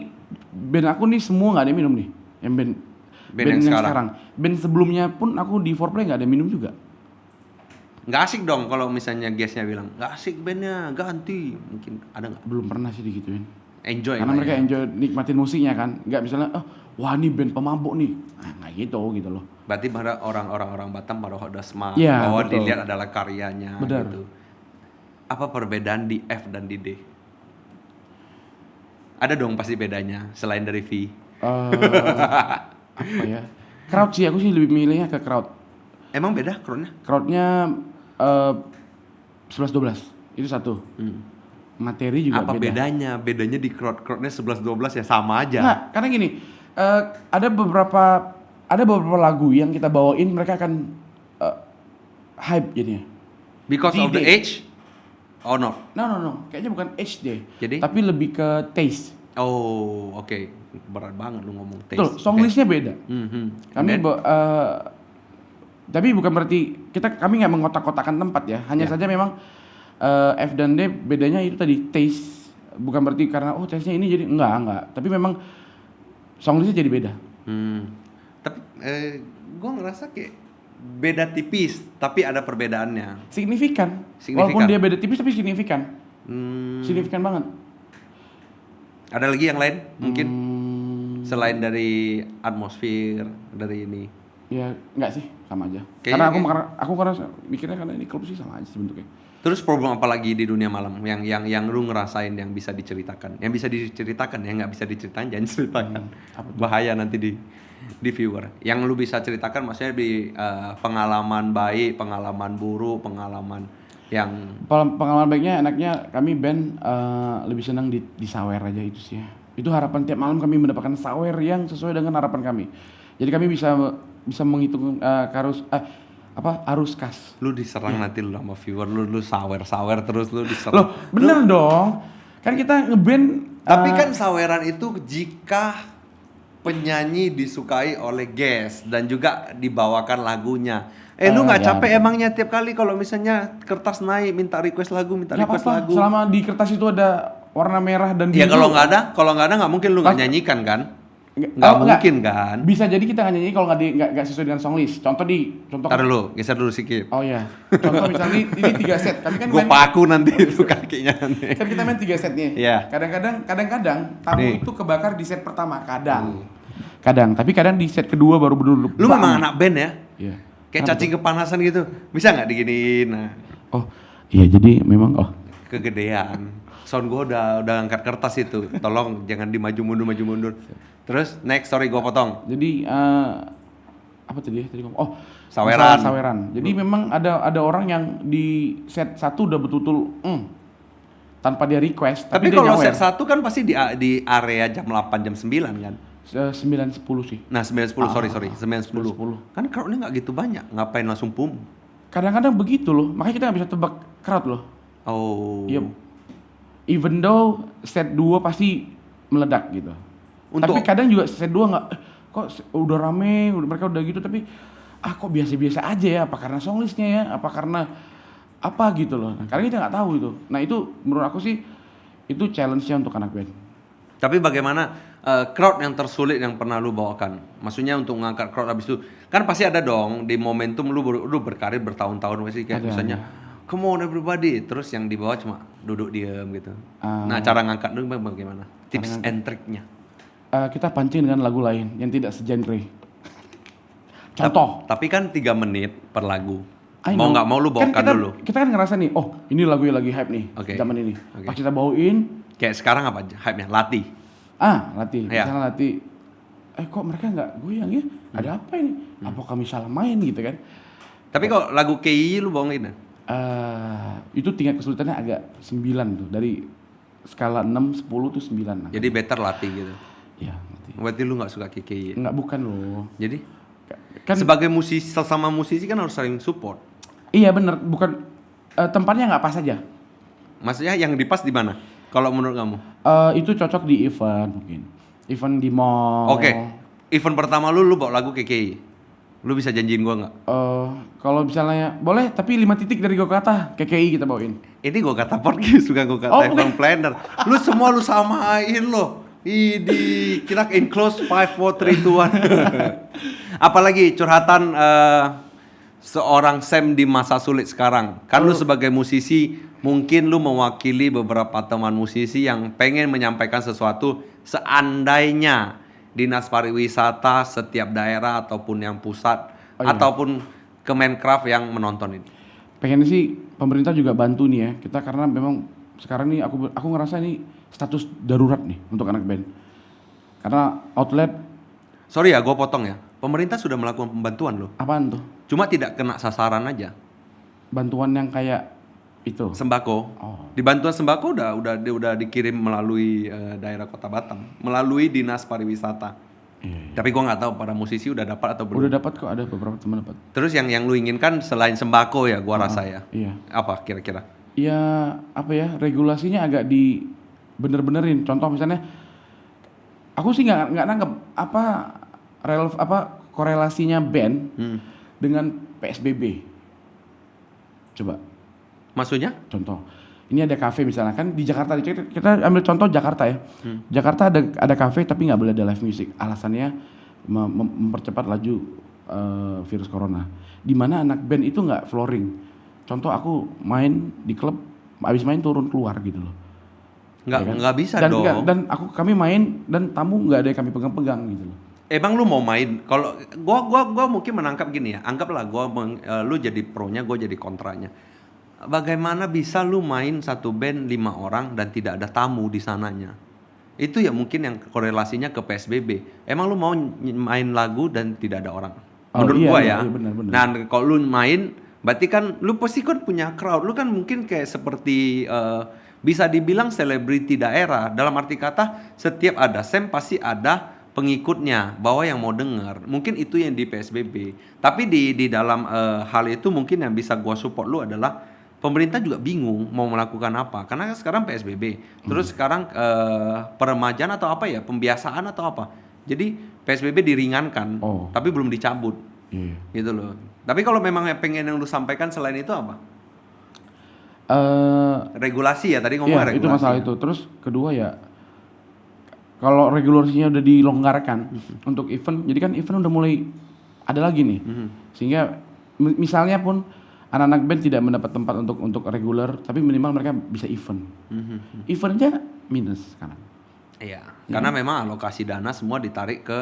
band aku nih semua nggak ada yang minum nih. Yang band yang sekarang. Band sebelumnya pun aku di Foreplay nggak ada yang minum juga. nggak asik dong kalau misalnya guestnya bilang nggak asik bandnya ganti, mungkin ada nggak? Belum pernah sih digituin. Enjoy. Karena mereka enjoy nikmatin musiknya kan. Nggak misalnya wah ini band pemabuk nih. Nah, nggak gitu loh. Berarti pada orang Batam pada udah smart Ya, bahwa betul. dilihat adalah karyanya. Benar. Gitu. Apa perbedaan di F dan di D? Ada dong pasti bedanya selain dari V. Apa ya? Crowd sih, aku sih lebih milihnya ke crowd. Emang beda crowdnya? Crowdnya 11-12 itu satu. Materi juga Apa beda. bedanya? Bedanya di crowdnya 11-12 ya sama aja. Nggak, karena gini, ada beberapa lagu yang kita bawain mereka akan hype jadinya. Because of the age? Oh no. No, kayaknya bukan age deh. Jadi? Tapi lebih ke taste. Oh, oke. Berat banget lu ngomong taste. Betul, song listnya beda. Kami tapi bukan berarti kami nggak mengotak-kotakan tempat ya. Hanya saja memang F dan D bedanya itu tadi taste. Bukan berarti karena taste-nya ini jadi enggak. Tapi memang song listnya jadi beda. Tapi gue ngerasa kayak beda tipis, tapi ada perbedaannya. Signifikan. Walaupun dia beda tipis tapi signifikan. Signifikan banget. Ada lagi yang lain mungkin selain dari atmosfer dari ini? Ya enggak sih, sama aja. Kayaknya Karena aku karena mikirnya karena ini klub sih sama aja sih bentuknya. Terus problem apa lagi di dunia malam yang lu ngerasain yang bisa diceritakan? Yang bisa diceritakan, yang nggak bisa diceritain jangan ceritakan. Bahaya nanti di viewer. Yang lu bisa ceritakan maksudnya di pengalaman baik, pengalaman buruk, pengalaman yang Pengalaman baiknya enaknya kami band lebih senang di sawer aja itu sih ya. Itu harapan tiap malam kami mendapatkan sawer yang sesuai dengan harapan kami. Jadi kami bisa menghitung arus kas. lu diserang nanti lu sama viewer, lu sawer terus lu diserang. Loh, bener dong. Kan kita ngeband Tapi kan saweran itu jika penyanyi disukai oleh guest dan juga dibawakan lagunya. Lu nggak capek emangnya tiap kali kalau misalnya kertas naik minta request lagu, lagu. Selama di kertas itu ada warna merah dan biru. Ya kalau nggak ada nggak mungkin lu nggak nyanyikan kan? Nggak mungkin kan? Bisa jadi kita nggak nyanyi kalau nggak sesuai dengan song list. Contoh. Ntar dulu, geser dulu sedikit. Oh iya. Contoh misalnya ini 3 set. Kami kan Gue paku nanti itu kakinya nanti. Kan kita main 3 set nih. Iya. Kadang-kadang tamu itu kebakar di set pertama. Kadang. Tapi kadang di set kedua baru bener-bener. Lu memang anak band ya? Iya. Kayak cacing kepanasan gitu. Bisa nggak diginiin? Nah. Oh iya jadi memang Kegedean. Sound gue udah angkat kertas itu. Tolong jangan maju mundur. Terus next, sorry gue potong. Jadi apa tadi ngomong? Saweran. Saweran. Jadi memang ada orang yang di set 1 udah betul-betul tanpa dia request. Tapi dia kalau nyawer. set 1 kan pasti di area jam 8 jam 9 kan. 9.10 sih. Nah 9.10 sorry 9.10. 9.10. Kan crowdnya nggak gitu banyak, ngapain langsung pum? Kadang-kadang begitu loh, makanya kita nggak bisa tebak crowd loh. Oh. Iya. Even though set 2 pasti meledak gitu. Tapi kadang juga set 2 nggak, kok udah rame, mereka udah gitu, tapi kok biasa-biasa aja ya, apa karena songlistnya ya, apa karena apa gitu loh. Nah, karena kita nggak tahu itu. Nah itu menurut aku sih, itu challenge-nya untuk anak band. Tapi bagaimana crowd yang tersulit yang pernah lu bawakan? Maksudnya untuk ngangkat crowd habis itu, kan pasti ada dong di momentum lu berkarir bertahun-tahun pasti kayak Ada, misalnya come on everybody, terus yang di bawah cuma duduk diem gitu. Ah. Nah cara ngangkat lu bagaimana? Tips and triknya? Kita pancing dengan lagu lain yang tidak segenre. Contoh. Tapi kan 3 menit per lagu. I Mau know. nggak mau lu bawakan kita, dulu. Kita kan ngerasa nih, oh ini lagu yang lagi hype nih, Oke. zaman ini. Oke. Pas kita bawain, Kayak sekarang apa aja hype-nya? Latih. latih. Ya. Misalnya latih, kok mereka nggak goyang ya? Ada apa ini? Apa kami salah main gitu kan? Tapi kalau lagu KI lu bawain ya? Itu tingkat kesulitannya agak 9 tuh. Dari skala 6, 10 tuh 9. Jadi better latih gitu. Ya, latih. Berarti lu nggak suka KI. Nggak, bukan loh. Jadi Kan, sebagai musisi, sesama musisi kan harus saling support. iya bener, bukan tempatnya nggak pas aja. Maksudnya yang di pas di mana? Kalau menurut kamu? Itu cocok di event mungkin. Event di mall. Oke. Event pertama lu bawa lagu KKI. Lu bisa janjiin gua nggak? Kalau misalnya boleh, tapi 5 titik dari gua kata KKI kita bawain. Ini gua kata podcast suka gua kata event planner. Lu semua lu samain lo. Idi, kita in close 5 4 3 2 1. Apalagi curhatan seorang Sam di masa sulit sekarang. Kan lu sebagai musisi, mungkin lu mewakili beberapa teman musisi yang pengen menyampaikan sesuatu seandainya Dinas Pariwisata setiap daerah ataupun yang pusat ataupun Kemenkraf yang menonton ini. Pengen sih pemerintah juga bantu nih ya. Kita karena memang sekarang nih aku ngerasa ini status darurat nih untuk anak band. Karena outlet Sorry ya, gue potong ya. Pemerintah sudah melakukan pembantuan loh. apaan tuh? Cuma tidak kena sasaran aja. Bantuan yang kayak itu. Sembako. Oh. Di bantuan sembako udah dikirim melalui daerah Kota Batam, melalui Dinas Pariwisata. Iya. Tapi gua nggak tahu para musisi udah dapat atau belum. Udah dapat kok, ada beberapa teman dapat. Terus yang lu inginkan selain sembako ya, gua rasa ya. Iya. Apa kira-kira? Ya apa ya, regulasinya agak di bener-benerin. Contoh misalnya, aku sih nggak nangkep apa korelasinya band dengan PSBB. Coba. Maksudnya? Contoh, ini ada kafe misalnya, kan di Jakarta, kita ambil contoh Jakarta ya. Jakarta ada kafe tapi nggak boleh ada live music. Alasannya mempercepat laju virus corona. Di mana anak band itu nggak flooring. Contoh aku main di klub, habis main turun keluar gitu loh. Nggak bisa dan, dong. Dan kami main dan tamu nggak ada yang kami pegang-pegang gitu loh. Emang lu mau main? Kalau gua mungkin menangkap gini ya. Anggaplah lu jadi pronya, gua jadi kontranya. Bagaimana bisa lu main satu band 5 orang dan tidak ada tamu di sananya? Itu ya mungkin yang korelasinya ke PSBB. Emang lu mau main lagu dan tidak ada orang? Menurut gua ya. Iya, benar. Nah, kalau lu main, berarti kan lu pasti kan punya crowd. Lu kan mungkin kayak seperti bisa dibilang selebriti daerah. Dalam arti kata, setiap ada Sam pasti ada pengikutnya, bahwa yang mau dengar. Mungkin itu yang di PSBB. Tapi di dalam hal itu mungkin yang bisa gua support lu adalah pemerintah juga bingung mau melakukan apa. Karena sekarang PSBB. Terus sekarang peremajaan atau apa ya? Pembiasaan atau apa. Jadi PSBB diringankan, tapi belum dicabut. Gitu loh. Tapi kalau memang pengen yang lu sampaikan selain itu apa? Regulasi ya, tadi ngomong regulasi. Itu masalah itu. Terus kedua ya, kalau regulasinya udah dilonggarkan untuk event, jadi kan event udah mulai ada lagi nih. Sehingga misalnya pun anak-anak band tidak mendapat tempat untuk reguler, tapi minimal mereka bisa event. Eventnya minus sekarang. Iya, karena memang alokasi dana semua ditarik ke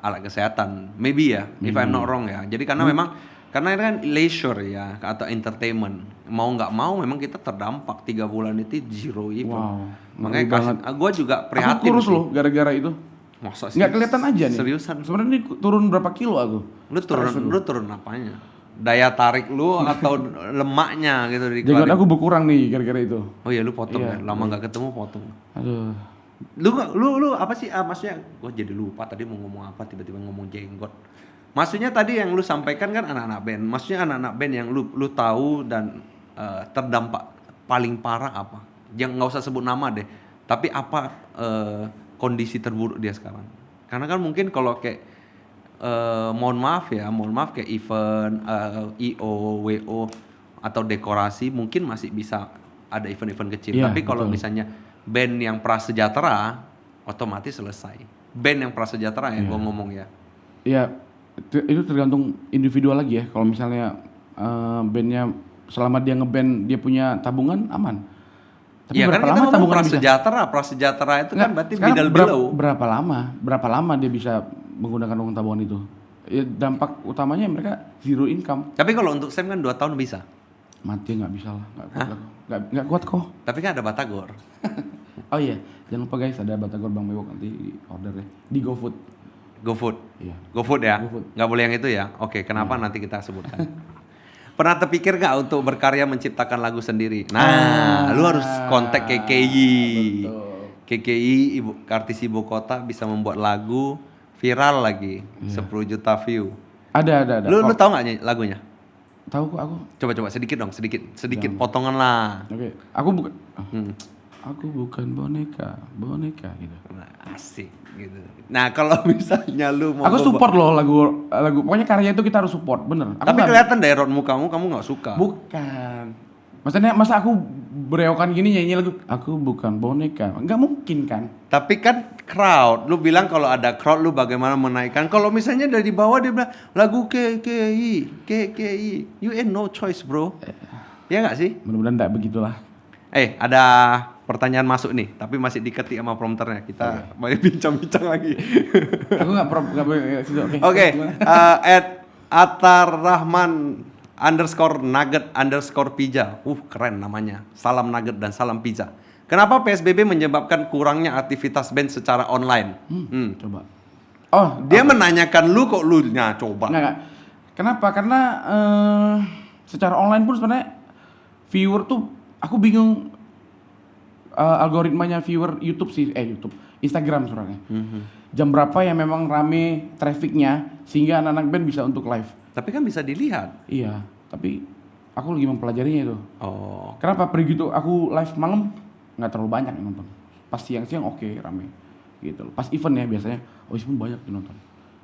alat kesehatan. Maybe ya, if I'm not wrong ya. Jadi karena memang karena ini kan leisure ya atau entertainment. Mau nggak mau memang kita terdampak 3 bulan itu zero event. Wow, makanya gue juga prihatin. Aku kurus loh gara-gara itu. Masa sih? Nggak kelihatan aja nih. Seriusan? Sebenarnya ini turun berapa kilo aku? Lu turun apanya? daya tarik lu atau lemaknya gitu di Jenggot aku berkurang nih gara-gara itu. Oh iya, lu potong Iya, ya. Lama nggak ketemu potong. Aduh. Lu apa sih? Maksudnya gua jadi lupa tadi mau ngomong apa, tiba-tiba ngomong jenggot. Maksudnya tadi yang lu sampaikan kan anak-anak band. Maksudnya anak-anak band yang lu tahu dan terdampak paling parah apa? Jangan nggak usah sebut nama deh. Tapi apa kondisi terburuk dia sekarang? Karena kan mungkin kalau kayak mohon maaf kayak event IO, WO atau dekorasi mungkin masih bisa ada event-event kecil. Iya, Tapi kalau betul. misalnya band yang prasejahtera otomatis selesai. Band yang prasejahtera yang Iya. gua ngomong ya. Ya, itu tergantung individual lagi ya. Kalau misalnya bandnya selama dia ngeband dia punya tabungan aman. Tapi Iya kan berapa kita lama ngomong tabungannya bisa? prasejahtera itu kan berarti Sekarang middle below. berapa lama dia bisa menggunakan uang tabungan itu? Ya, dampak utamanya mereka zero income. Tapi kalau untuk Sam kan 2 tahun bisa. Mati nggak bisa lah, nggak kuat aku. Nggak kuat kok. Tapi kan ada Batagor. Oh iya, jangan lupa guys ada Batagor Bang Bewok nanti order deh di GoFood. GoFood. Iya. GoFood ya? GoFood. Nggak boleh yang itu ya? Oke, kenapa nanti kita sebutkan. Pernah terpikir nggak untuk berkarya menciptakan lagu sendiri? Nah, lu harus kontak KKI. Betul. KKI, artis ibu kota bisa membuat lagu viral lagi, 10 juta view. Ada. Lu tahu nggak lagunya? Tahu kok aku. Coba sedikit dong, sedikit potongan lah. Oke, aku bukan. Hmm. Aku bukan boneka gitu. Nah, asik gitu. Nah, kalau misalnya lu mau Aku support loh lagu pokoknya karya itu kita harus support, bener. Aku tapi nggak- kelihatan dari raut mukamu kamu nggak suka. bukan. Maksudnya masa aku berewokan gini nyanyi lagu aku bukan boneka, nggak mungkin kan? Tapi kan crowd, lu bilang kalau ada crowd lu bagaimana menaikkan. Kalau misalnya dari bawah dia bilang lagu KKI, you ain't no choice bro. Ya nggak sih? Mudah-mudahan nggak begitulah. Ada pertanyaan masuk nih, tapi masih diketik sama prompternya. Kita boleh bincang-bincang lagi. Aku nggak boleh situ. Oke, Gimana? Atar Rahman _nugget_pizza. Keren namanya. Salam nugget dan salam pizza. Kenapa PSBB menyebabkan kurangnya aktivitas band secara online? Coba. Oh, Dia menanyakan lu kok lu coba. Nggak. Kenapa? Karena secara online pun sebenarnya viewer tuh aku bingung algoritmanya viewer YouTube Instagram sebenarnya. Jam berapa yang memang rame trafficnya sehingga anak-anak band bisa untuk live. Tapi kan bisa dilihat. Iya, tapi aku lagi mempelajarinya itu. Oh. Kenapa begitu aku live malam nggak terlalu banyak yang nonton. Pas siang-siang oke rame gitu loh. Pas event ya biasanya event banyak yang nonton.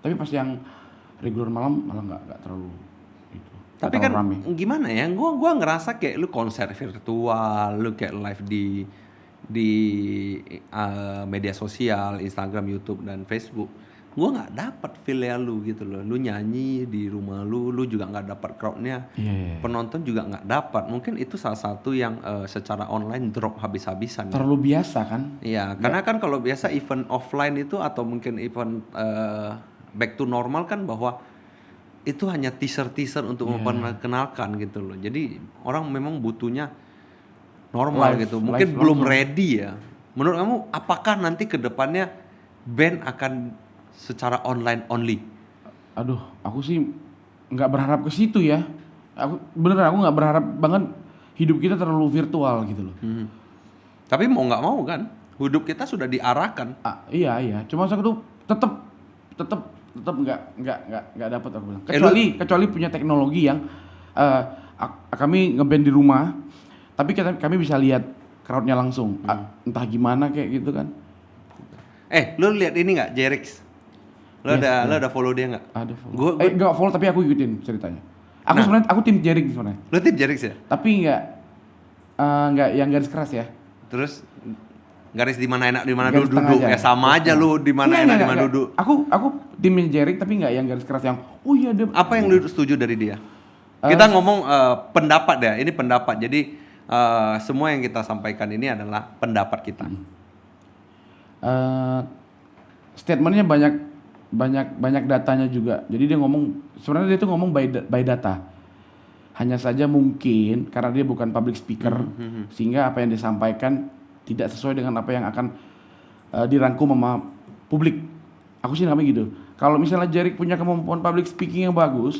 Tapi pas yang regular malam malah nggak terlalu gitu. Tapi Nggak kan terlalu rame. gimana ya? Gua ngerasa kayak lu konser virtual, lu kayak live di media sosial, Instagram, YouTube dan Facebook. Gua nggak dapat feel-nya lu gitu loh. Lu nyanyi di rumah lu juga nggak dapat crowd-nya. Iya. Penonton juga nggak dapat. Mungkin itu salah satu yang secara online drop habis-habisan. Terlalu biasa kan? Iya, karena kan kalau biasa event offline itu atau mungkin event back to normal kan bahwa itu hanya teaser untuk memperkenalkan gitu loh. Jadi orang memang butuhnya normal Live, gitu. Mungkin live belum langsung. ready ya. Menurut kamu apakah nanti ke depannya band akan secara online only? Aduh, aku sih nggak berharap ke situ ya. Aku nggak berharap banget hidup kita terlalu virtual gitu loh. Tapi mau nggak mau kan, hidup kita sudah diarahkan. Iya. Cuma aku tuh tetap nggak dapat aku bilang. Kecuali punya teknologi yang kami ngeband di rumah, tapi kami bisa lihat crowdnya langsung. Entah gimana kayak gitu kan. Lu lihat ini nggak, Jerix? Lu ada follow dia nggak? Ada follow. Gua- Nggak follow tapi aku ikutin ceritanya. Aku tim Jering sebenarnya. Lu tip Jerix ya? Tapi nggak yang garis keras ya. Terus garis di mana enak di mana Garis duduk. tengah aja. Ya sama aja lu di mana enak di mana duduk. Aku timnya Jering tapi nggak yang garis keras yang iya dia. Apa yang lu setuju dari dia? Kita ngomong pendapat ya. Ini pendapat. Jadi semua yang kita sampaikan ini adalah pendapat kita. Statementnya banyak datanya juga. Jadi dia sebenarnya dia tuh ngomong by data. Hanya saja mungkin karena dia bukan public speaker sehingga apa yang disampaikan tidak sesuai dengan apa yang akan dirangkum sama publik. Aku sih namanya gitu. Kalau misalnya Jerick punya kemampuan public speaking yang bagus,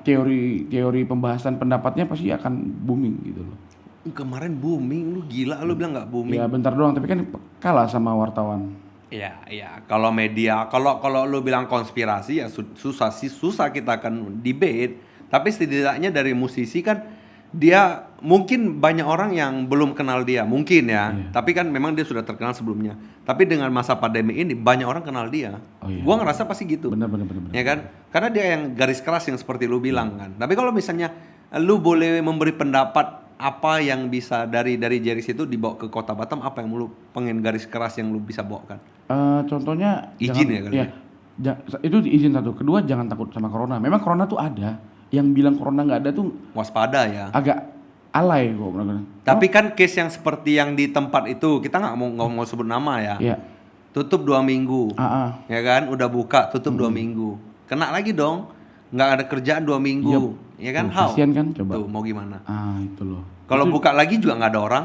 teori pembahasan pendapatnya pasti akan booming gitu loh. Kemarin booming, lu gila, lu bilang nggak booming? Ya bentar doang, tapi kan kalah sama wartawan. Iya. Kalau media, kalau lu bilang konspirasi ya susah kita akan debate. Tapi setidaknya dari musisi kan dia mungkin banyak orang yang belum kenal dia, mungkin ya. Iya. Tapi kan memang dia sudah terkenal sebelumnya. Tapi dengan masa pandemi ini banyak orang kenal dia. Oh, iya. Gua ngerasa pasti gitu. Benar. Ya kan? Karena dia yang garis keras yang seperti lu bilang kan. Tapi kalau misalnya lu boleh memberi pendapat apa yang bisa dari Jerix itu dibawa ke Kota Batam, apa yang lu pengen garis keras yang lu bisa bawakan? Contohnya Izin ya kali ya? itu izin satu. Kedua, jangan takut sama corona. Memang corona tuh ada. Yang bilang corona nggak ada tuh Waspada ya. agak alay kok. Tapi kan case yang seperti yang di tempat itu, kita nggak mau sebut nama ya. Iya. Tutup 2 minggu. Ya kan? Udah buka, tutup 2 minggu. Kena lagi dong. Nggak ada kerjaan 2 minggu. Ya kan? Tuh, kasian kan, coba. Tuh, mau gimana? Itu loh. Kalau buka lagi juga nggak ada orang.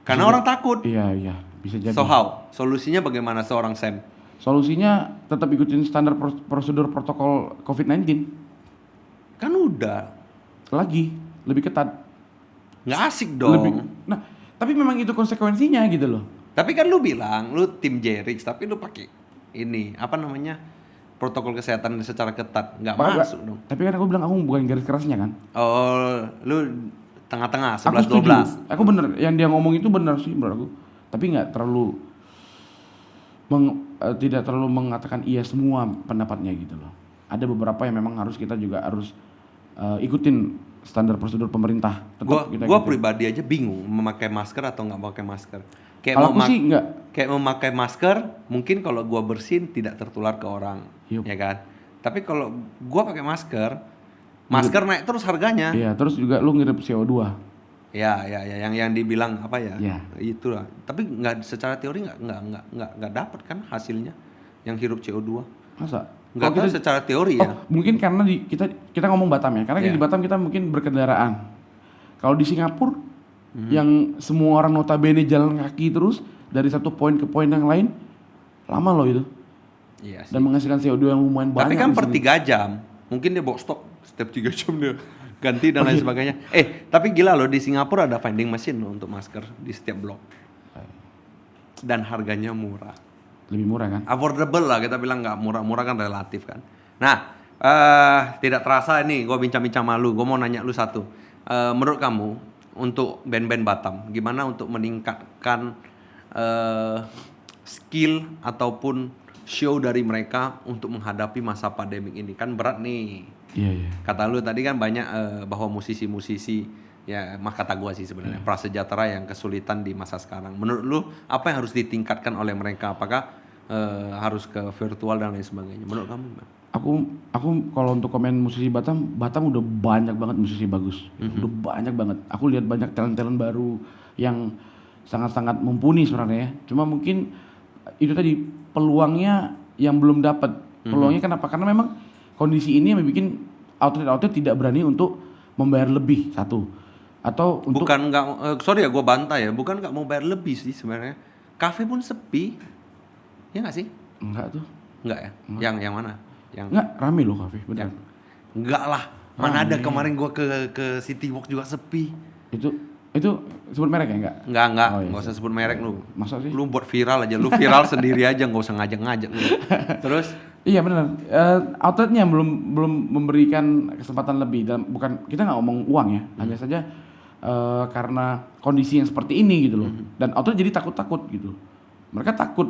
Karena orang takut. Iya, bisa jadi. So how? Solusinya bagaimana seorang Sam? Solusinya tetap ikutin standar prosedur protokol COVID-19. Kan udah. Lagi, lebih ketat. Nggak asik dong. Nah, tapi memang itu konsekuensinya gitu loh. Tapi kan lu bilang, lu tim Jerix, tapi lu pakai ini, apa namanya, protokol kesehatan secara ketat. Nggak masuk dong. Tapi kan aku bilang aku bukan garis kerasnya kan. Oh, lu tengah-tengah, Aku setuju. 11-12. Aku bener, yang dia ngomong itu bener sih menurut aku. Tapi nggak terlalu tidak terlalu mengatakan iya semua pendapatnya gitu loh. Ada beberapa yang memang kita juga harus ikutin standar prosedur pemerintah. Gua pribadi aja bingung memakai masker atau nggak pakai masker. Kalau aku sih nggak. Kayak memakai masker, mungkin kalau gua bersin tidak tertular ke orang, ya kan. Tapi kalau gua pakai masker naik terus harganya. Iya, terus juga lu ngirim CO2. Ya, yang dibilang apa ya? Ya. Itulah. Tapi nggak, secara teori nggak dapat kan hasilnya yang hirup CO2. Masa? Nggak tahu secara teori ya. Mungkin karena kita ngomong Batam ya. Karena di Batam kita mungkin berkendaraan. Kalau di Singapura yang semua orang notabene jalan kaki terus dari satu poin ke poin yang lain, lama loh itu. Iya sih. Dan menghasilkan CO2 yang lumayan banyak. Tapi kan per 3 jam. Mungkin dia bawa stok setiap 3 jam dia ganti dan lain sebagainya. Tapi gila loh, di Singapura ada vending machine loh untuk masker di setiap blok. Dan harganya murah. Lebih murah kan? Affordable lah, kita bilang nggak murah kan relatif kan. Nah, tidak terasa nih gue bincang-bincang malu. Gue mau nanya lu satu. Menurut kamu untuk band-band Batam, gimana untuk meningkatkan skill ataupun show dari mereka untuk menghadapi masa pandemik ini? Kan berat nih. Iya. Kata lu tadi kan banyak bahwa musisi-musisi, ya kata gua sih sebenarnya, prasejahtera yang kesulitan di masa sekarang. Menurut lu apa yang harus ditingkatkan oleh mereka? Apakah harus ke virtual dan lain sebagainya? Menurut kamu gimana? Aku kalau untuk komen musisi Batam udah banyak banget musisi bagus. Udah banyak banget. Aku lihat banyak talent-talent baru yang sangat-sangat mumpuni sebenarnya ya. Cuma mungkin itu tadi peluangnya yang belum dapat. Peluangnya kenapa? Karena memang kondisi ini yang bikin outlet tidak berani untuk membayar lebih satu. Atau untuk sorry ya gue bantah ya, bukan nggak mau bayar lebih sih sebenarnya. Kafe pun sepi. Ya nggak sih? Enggak tuh. Enggak ya? Yang mana? Enggak, rame loh kafe, benar. Enggak lah. Mana ada kemarin gua ke City Walk juga sepi. Itu sebut merek ya enggak? Enggak. Enggak usah sebut merek lu. Masa sih? Lu buat viral aja. Lu viral sendiri aja, enggak usah ngajak-ngajak lu. Terus? Iya benar. Outletnya belum memberikan kesempatan lebih. Bukan, kita nggak ngomong uang ya. Hanya saja karena kondisi yang seperti ini gitu loh. Dan outlet jadi takut gitu. Mereka takut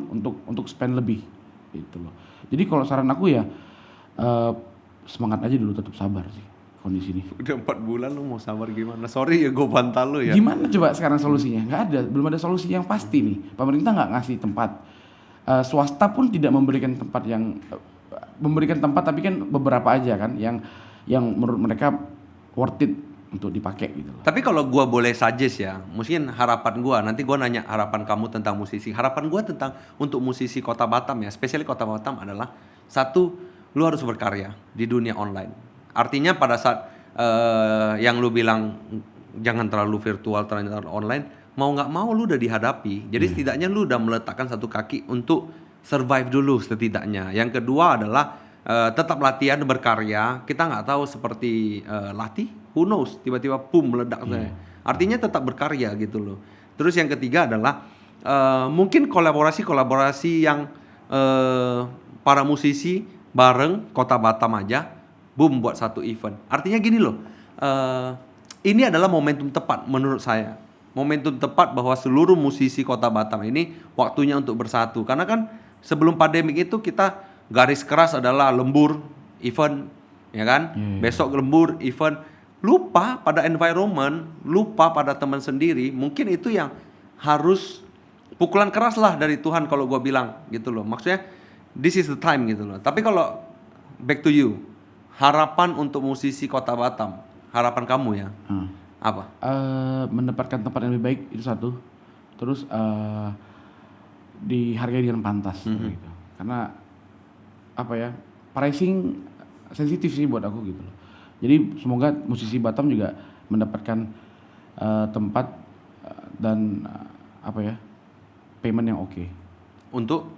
untuk spend lebih gitu loh. Jadi kalau saran aku ya semangat aja dulu, tetap sabar sih kondisi ini. Udah 4 bulan lu mau sabar gimana? Sorry ya gue bantah lu ya. Gimana coba sekarang solusinya? Nggak ada, belum ada solusi yang pasti nih. Pemerintah nggak ngasih tempat. Swasta pun tidak memberikan tempat memberikan tempat, tapi kan beberapa aja kan yang menurut mereka worth it untuk dipakai gitu loh. Tapi kalau gua boleh suggest ya, mungkin harapan gua, nanti gua nanya harapan kamu tentang musisi. Harapan gua tentang untuk musisi Kota Batam ya, spesial Kota Batam adalah satu, lu harus berkarya di dunia online. Artinya pada saat yang lu bilang jangan terlalu virtual, terlalu online, mau nggak mau lu udah dihadapi. Jadi setidaknya lu udah meletakkan satu kaki untuk survive dulu setidaknya. Yang kedua adalah tetap latihan berkarya. Kita nggak tahu seperti latih, who knows, tiba-tiba boom meledak saya. Artinya tetap berkarya gitu loh. Terus yang ketiga adalah mungkin kolaborasi yang para musisi bareng Kota Batam aja, boom buat satu event. Artinya gini loh, ini adalah momentum tepat menurut saya. Momentum tepat bahwa seluruh musisi Kota Batam ini waktunya untuk bersatu. Karena kan sebelum pandemik itu kita garis keras adalah lembur, event, ya kan? Besok lembur, event. Lupa pada environment, lupa pada teman sendiri. Mungkin itu yang harus pukulan keras lah dari Tuhan kalau gue bilang gitu loh. Maksudnya this is the time gitu loh. Tapi kalau back to you, harapan untuk musisi Kota Batam, harapan kamu ya, apa? Mendapatkan tempat yang lebih baik itu satu. Terus dihargai dengan pantas gitu. Karena apa ya, pricing sensitif sih buat aku gitu loh. Jadi semoga musisi Batam juga mendapatkan tempat dan apa ya, payment yang oke. Untuk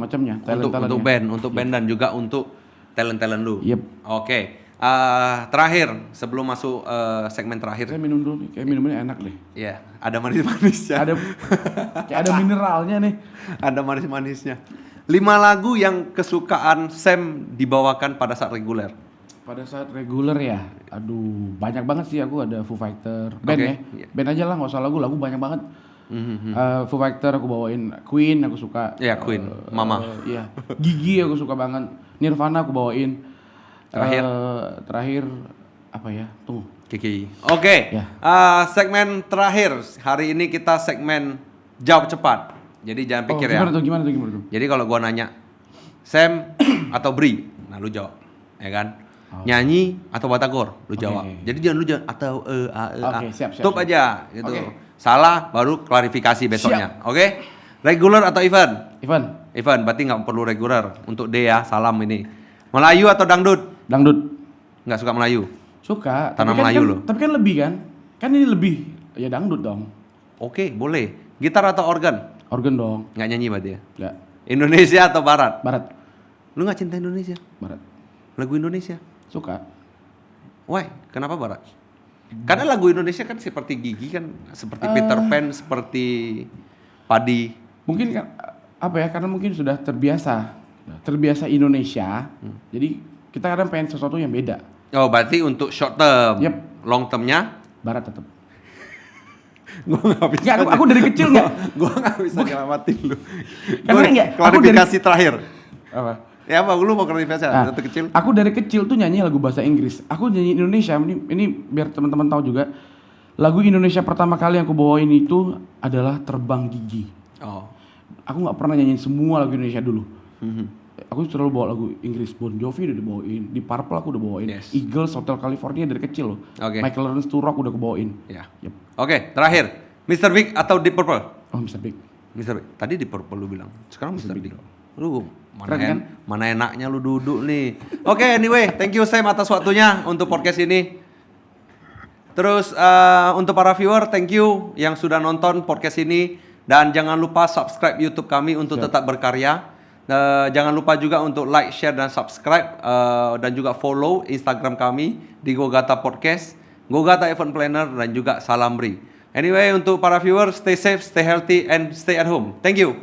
macamnya, untuk band dan juga untuk talent lu. Yep. Oke. Terakhir sebelum masuk segmen terakhir. Saya minum dulu nih, kayak minumnya enak deh. Iya, ada manis-manisnya. Kayak ada mineralnya nih. Ada manis-manisnya. 5 lagu yang kesukaan Sam dibawakan pada saat reguler. Pada saat reguler ya, aduh banyak banget sih. Aku ada Foo Fighter, band ya, band aja lah, nggak usah lagu banyak banget. Foo Fighter aku bawain, Queen aku suka. Iya, Queen, Mama. Iya, Gigi aku suka banget. Nirvana aku bawain. Terakhir apa ya? Tunggu. Kiki. Oke. Ya. Segmen terakhir hari ini kita segmen jawab cepat. Jadi jangan pikir ya. Gimana tuh? Jadi kalau gua nanya Sam atau Bri, nah lu jawab, ya kan? Nyanyi atau batagor, lu jawab. Jadi jangan lu jawab atau siap. Stop aja gitu. Okay. Salah baru klarifikasi besoknya. Oke? Regular atau event? Event, berarti nggak perlu regular. Untuk D ya, salam ini. Melayu atau dangdut? Dangdut. Nggak suka Melayu? Suka. Tanah Melayu lo. Tapi kan lebih kan? Kan ini lebih. Ya dangdut dong. Oke, boleh. Gitar atau organ? Organ dong. Nggak nyanyi berarti ya? Nggak. Indonesia atau Barat? Barat. Lu nggak cinta Indonesia? Barat. Lagu Indonesia? Suka. Why? Kenapa Barat? Karena lagu Indonesia kan seperti Gigi kan, seperti Peter Pan, seperti Padi. Mungkin kan apa ya? Karena mungkin sudah terbiasa Indonesia. Jadi kita kadang pengen sesuatu yang beda. Oh, berarti untuk short term. Yep. Long termnya? Barat tetap. Gue nggak bisa. Nggak, aku dari kecil nggak. Gue nggak bisa nyelamatin lu. Karena nggak. Klarifikasi terakhir. Apa? Ya apa? Lu mau klarifikasi? Nah, Waktu kecil? Aku dari kecil tuh nyanyi lagu bahasa Inggris. Aku nyanyi Indonesia. Ini biar teman-teman tahu juga. Lagu Indonesia pertama kali yang aku bawain itu adalah Terbang Gigi. Oh. Aku nggak pernah nyanyiin semua lagu Indonesia dulu. Aku selalu bawa lagu Inggris. Bon Jovi udah dibawain, di Purple aku udah bawain, Eagles, Hotel California dari kecil loh. Michael Learns to Rock udah aku bawain. Ya. Yep. Oke, terakhir, Mr. Big atau Deep Purple? Oh, Mr. Big. Mr. Big. Tadi Deep Purple lu bilang, sekarang Mr. Big. Lu Keren, mana enaknya lu duduk nih. Oke, anyway, thank you Sam atas waktunya untuk podcast ini. Terus untuk para viewer, thank you yang sudah nonton podcast ini. Dan jangan lupa subscribe YouTube kami untuk tetap berkarya. Jangan lupa juga untuk like, share, dan subscribe. Dan juga follow Instagram kami di Gogata Podcast, Gogata Event Planner, dan juga Salam Bri. Anyway, untuk para viewer, stay safe, stay healthy, and stay at home. Thank you.